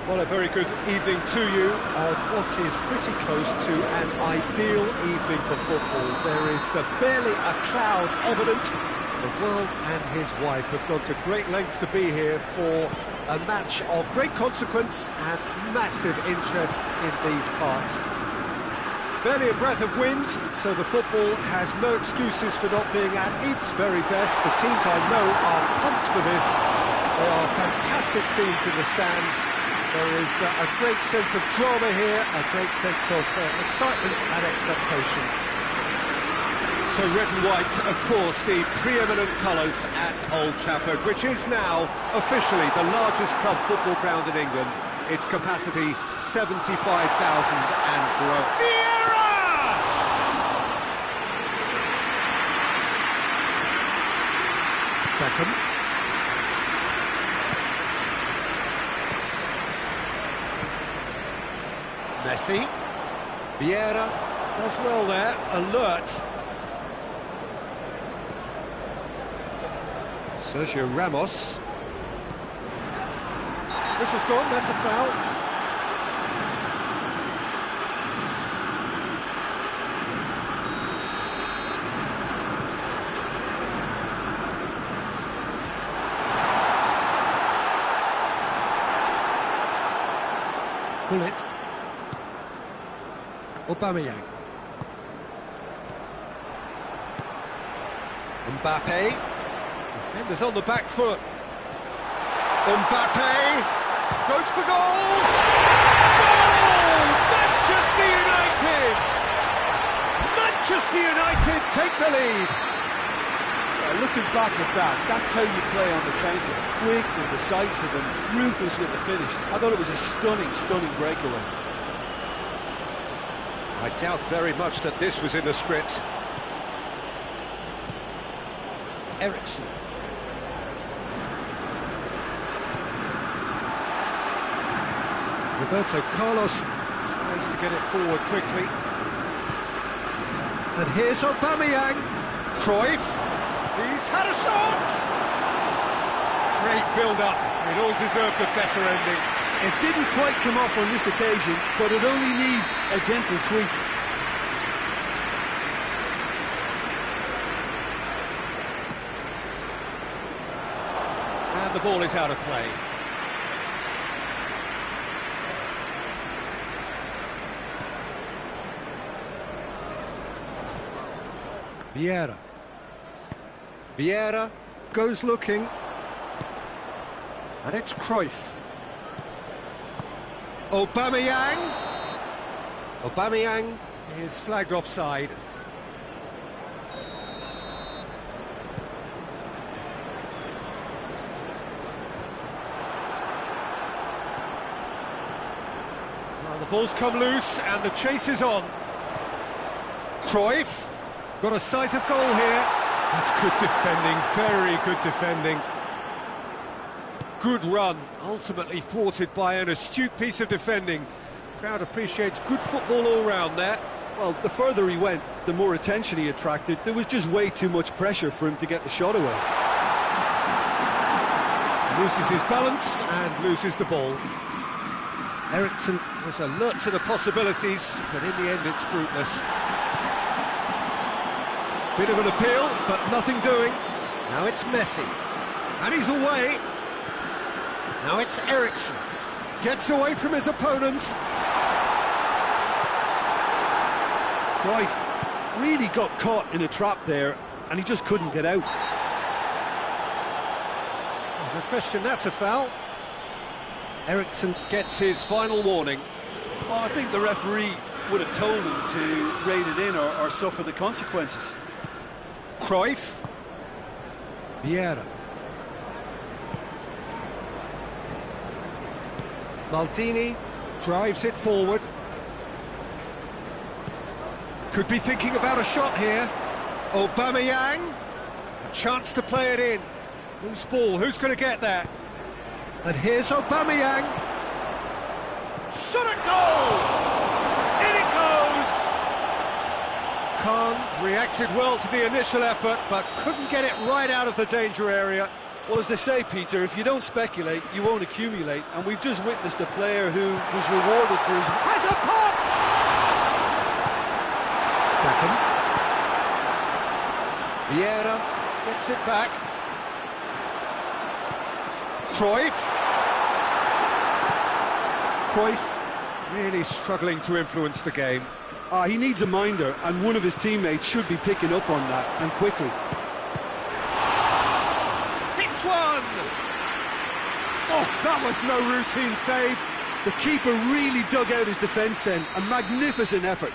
Well, a very good evening to you on what is pretty close to an ideal evening for football. There is barely a cloud evident. The world and his wife have gone to great lengths to be here for a match of great consequence and massive interest in these parts. Barely a breath of wind, so the football has no excuses for not being at its very best. The teams I know are pumped for this. There are fantastic scenes in the stands. There is a great sense of drama here, a great sense of excitement and expectation. So red and white, of course, the preeminent colours at Old Trafford, which is now officially the largest club football ground in England. Its capacity, 75,000 and growing. Vieira! Beckham. Messi. Vieira does well there, alert. Sergio Ramos. This has gone, that's a foul. Pull it. Aubameyang. Mbappe. Defenders on the back foot. Mbappe goes for goal. Goal! Manchester United! Manchester United take the lead. Looking back at that, that's how you play on the counter. Quick and decisive and ruthless with the finish. I thought it was a stunning, stunning breakaway. I doubt very much that this was in the script. Eriksen. Roberto Carlos tries to get it forward quickly. And here's Aubameyang. Cruyff. He's had a shot! Great build-up. It all deserved a better ending. It didn't quite come off on this occasion, but it only needs a gentle tweak. And the ball is out of play. Vieira. Vieira goes looking. And it's Cruyff. Aubameyang. Aubameyang is flagged offside. Well, the ball's come loose and the chase is on. Cruyff got a sight of goal here. That's good defending, very good defending. Good run, ultimately thwarted by an astute piece of defending. Crowd appreciates good football all round there. Well, the further he went, the more attention he attracted. There was just way too much pressure for him to get the shot away. Loses his balance and loses the ball. Eriksen was alert to the possibilities, but in the end it's fruitless. Bit of an appeal, but nothing doing. Now it's Messi. And he's away. Now it's Eriksen. Gets away from his opponents. Cruyff really got caught in a trap there, and he just couldn't get out. No question, that's a foul. Eriksen gets his final warning. Well, I think the referee would have told him to rein it in or suffer the consequences. Cruyff. Vieira. Maldini drives it forward. Could be thinking about a shot here. Aubameyang. A chance to play it in. Loose ball, who's going to get that? And here's Aubameyang. Shot at goal! In it goes! Khan reacted well to the initial effort, but couldn't get it right out of the danger area. Well, as they say, Peter, if you don't speculate, you won't accumulate. And we've just witnessed a player who was rewarded for his... Has a pop! Beckham. Vieira gets it back. Cruyff. Cruyff really struggling to influence the game. He needs a minder, and one of his teammates should be picking up on that, and quickly. Hits one! Oh, that was no routine save. The keeper really dug out his defence then. A magnificent effort.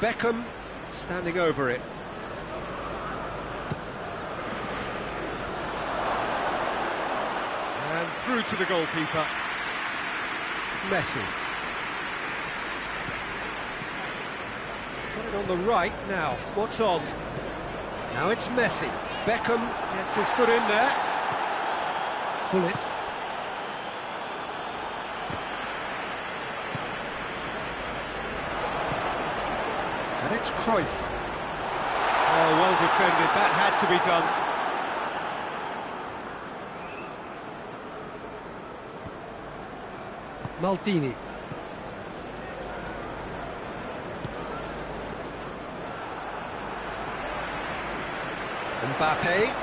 Beckham standing over it. And through to the goalkeeper. Messi. He's got it on the right now. What's on? Now it's Messi. Beckham gets his foot in there. Pull it. And it's Cruyff. Oh, well defended. That had to be done. Maldini. Mbappe.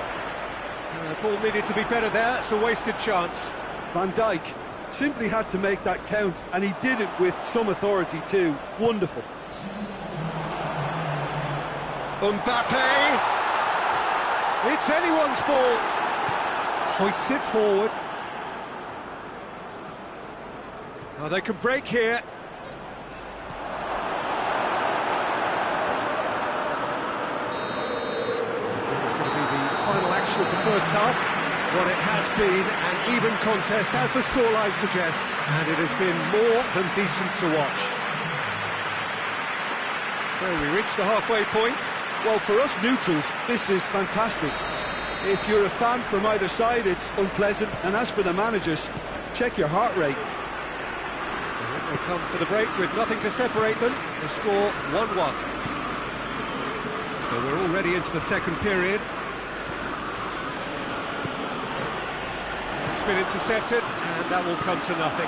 The ball needed to be better there, it's a wasted chance. Van Dijk simply had to make that count, and he did it with some authority too. Wonderful. Mbappe! It's anyone's ball! Hoists it forward. Now they can break here. It's going to be the final action of the first half. What it has been an even contest, as the scoreline suggests, and it has been more than decent to watch. So we reach the halfway point. Well, for us neutrals, this is fantastic. If you're a fan from either side, it's unpleasant, and as for the managers, check your heart rate. They come for the break with nothing to separate them. The score 1-1. So we're already into the second period. It's been intercepted, and that will come to nothing.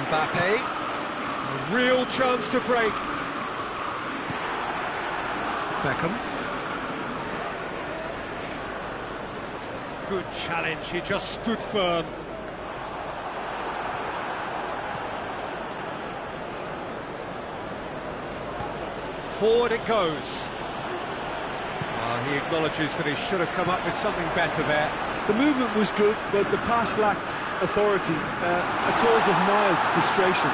Mbappe, a real chance to break. Beckham. Good challenge, he just stood firm. Forward it goes. He acknowledges that he should have come up with something better there. The movement was good, but the pass lacked authority, a cause of mild frustration.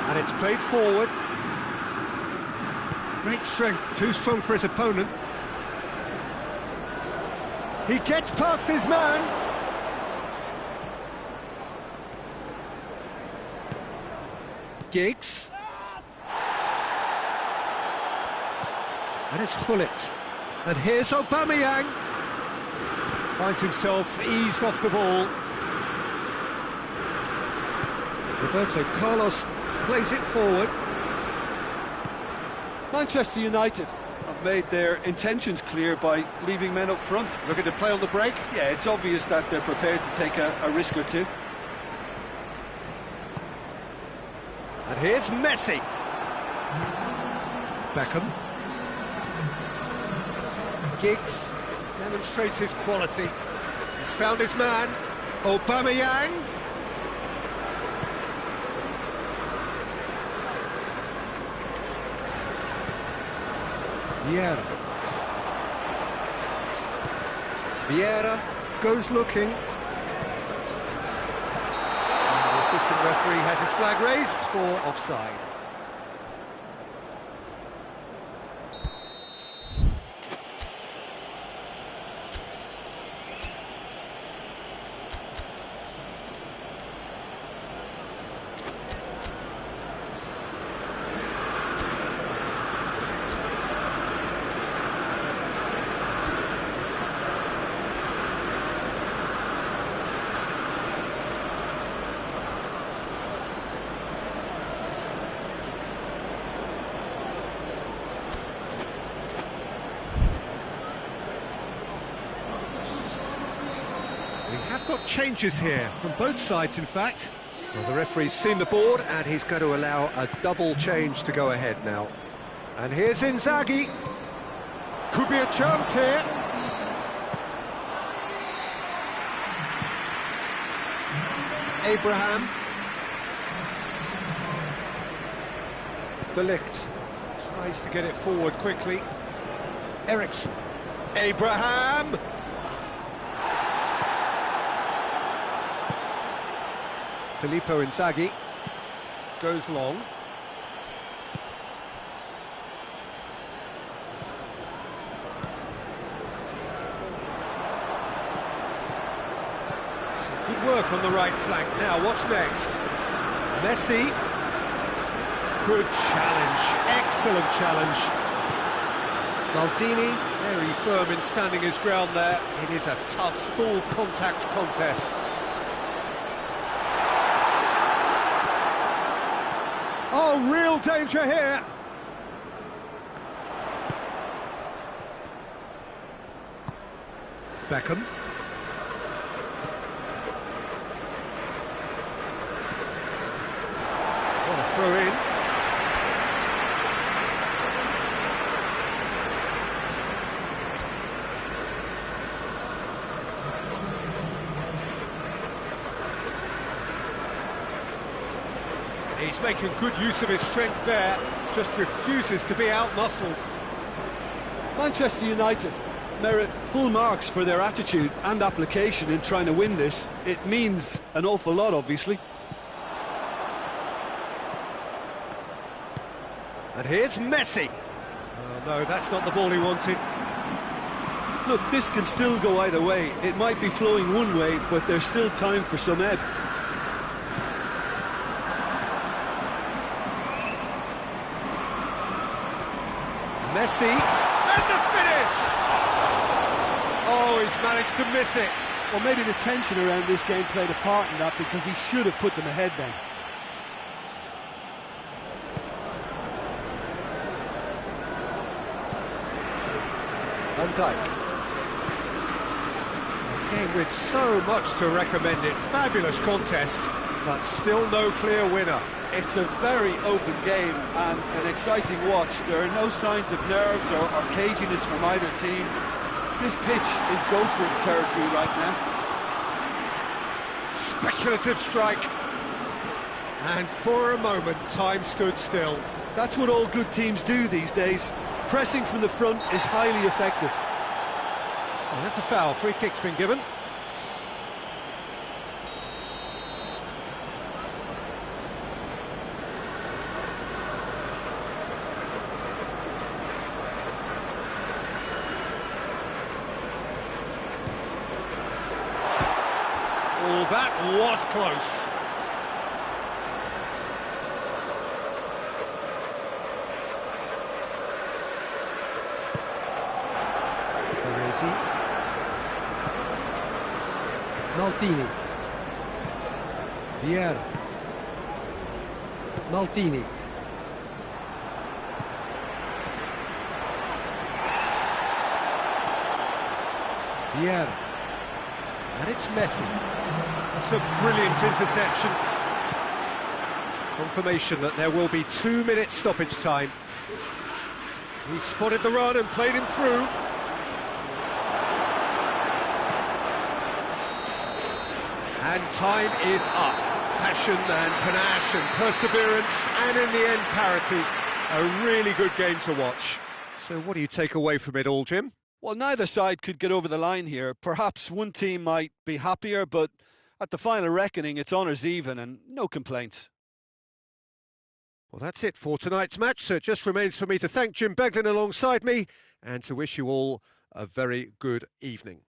And it's played forward. Great strength, too strong for his opponent. He gets past his man. Giggs. And it's Gullit. And here's Aubameyang. Finds himself eased off the ball. Roberto Carlos plays it forward. Manchester United have made their intentions clear by leaving men up front. Looking to play on the break. Yeah, it's obvious that they're prepared to take a risk or two. And here's Messi. Beckham. Giggs demonstrates his quality. He's found his man. Aubameyang. Vieira goes looking. And the assistant referee has his flag raised for offside. Got changes here from both sides, in fact. Well, the referee's seen the board and he's going to allow a double change to go ahead now. And here's Inzaghi. Could be a chance here. Abraham. De Ligt tries to get it forward quickly. Eriksen. Abraham. Filippo Inzaghi goes long. Some good work on the right flank. Now, what's next? Messi. Good challenge. Excellent challenge. Maldini, very firm in standing his ground there. It is a tough, full contact contest. Oh, real danger here. Beckham. throw in. He's making good use of his strength there, just refuses to be out-muscled. Manchester United merit full marks for their attitude and application in trying to win this. It means an awful lot, obviously. And here's Messi. Oh no, that's not the ball he wanted. Look, this can still go either way. It might be flowing one way, but there's still time for some ebb. Messi, and the finish! Oh, he's managed to miss it. Well, maybe the tension around this game played a part in that, because he should have put them ahead then. Van Dijk. A game with so much to recommend it. Fabulous contest, but still no clear winner. It's a very open game and an exciting watch. There are no signs of nerves or caginess from either team. This pitch is go-for-it territory right now. Speculative strike. And for a moment, time stood still. That's what all good teams do these days. Pressing from the front is highly effective. Oh, that's a foul. Free kick's been given. Oh, that was close. Baresi. Maldini. Vieira. Maldini. Vieira. And it's Messi. That's a brilliant interception. Confirmation that there will be 2 minutes stoppage time. He spotted the run and played him through. And time is up. Passion and panache and perseverance, and in the end, parity. A really good game to watch. So what do you take away from it all, Jim? Well, neither side could get over the line here. Perhaps one team might be happier, but at the final reckoning, it's honours even and no complaints. Well, that's it for tonight's match, so it just remains for me to thank Jim Beglin alongside me and to wish you all a very good evening.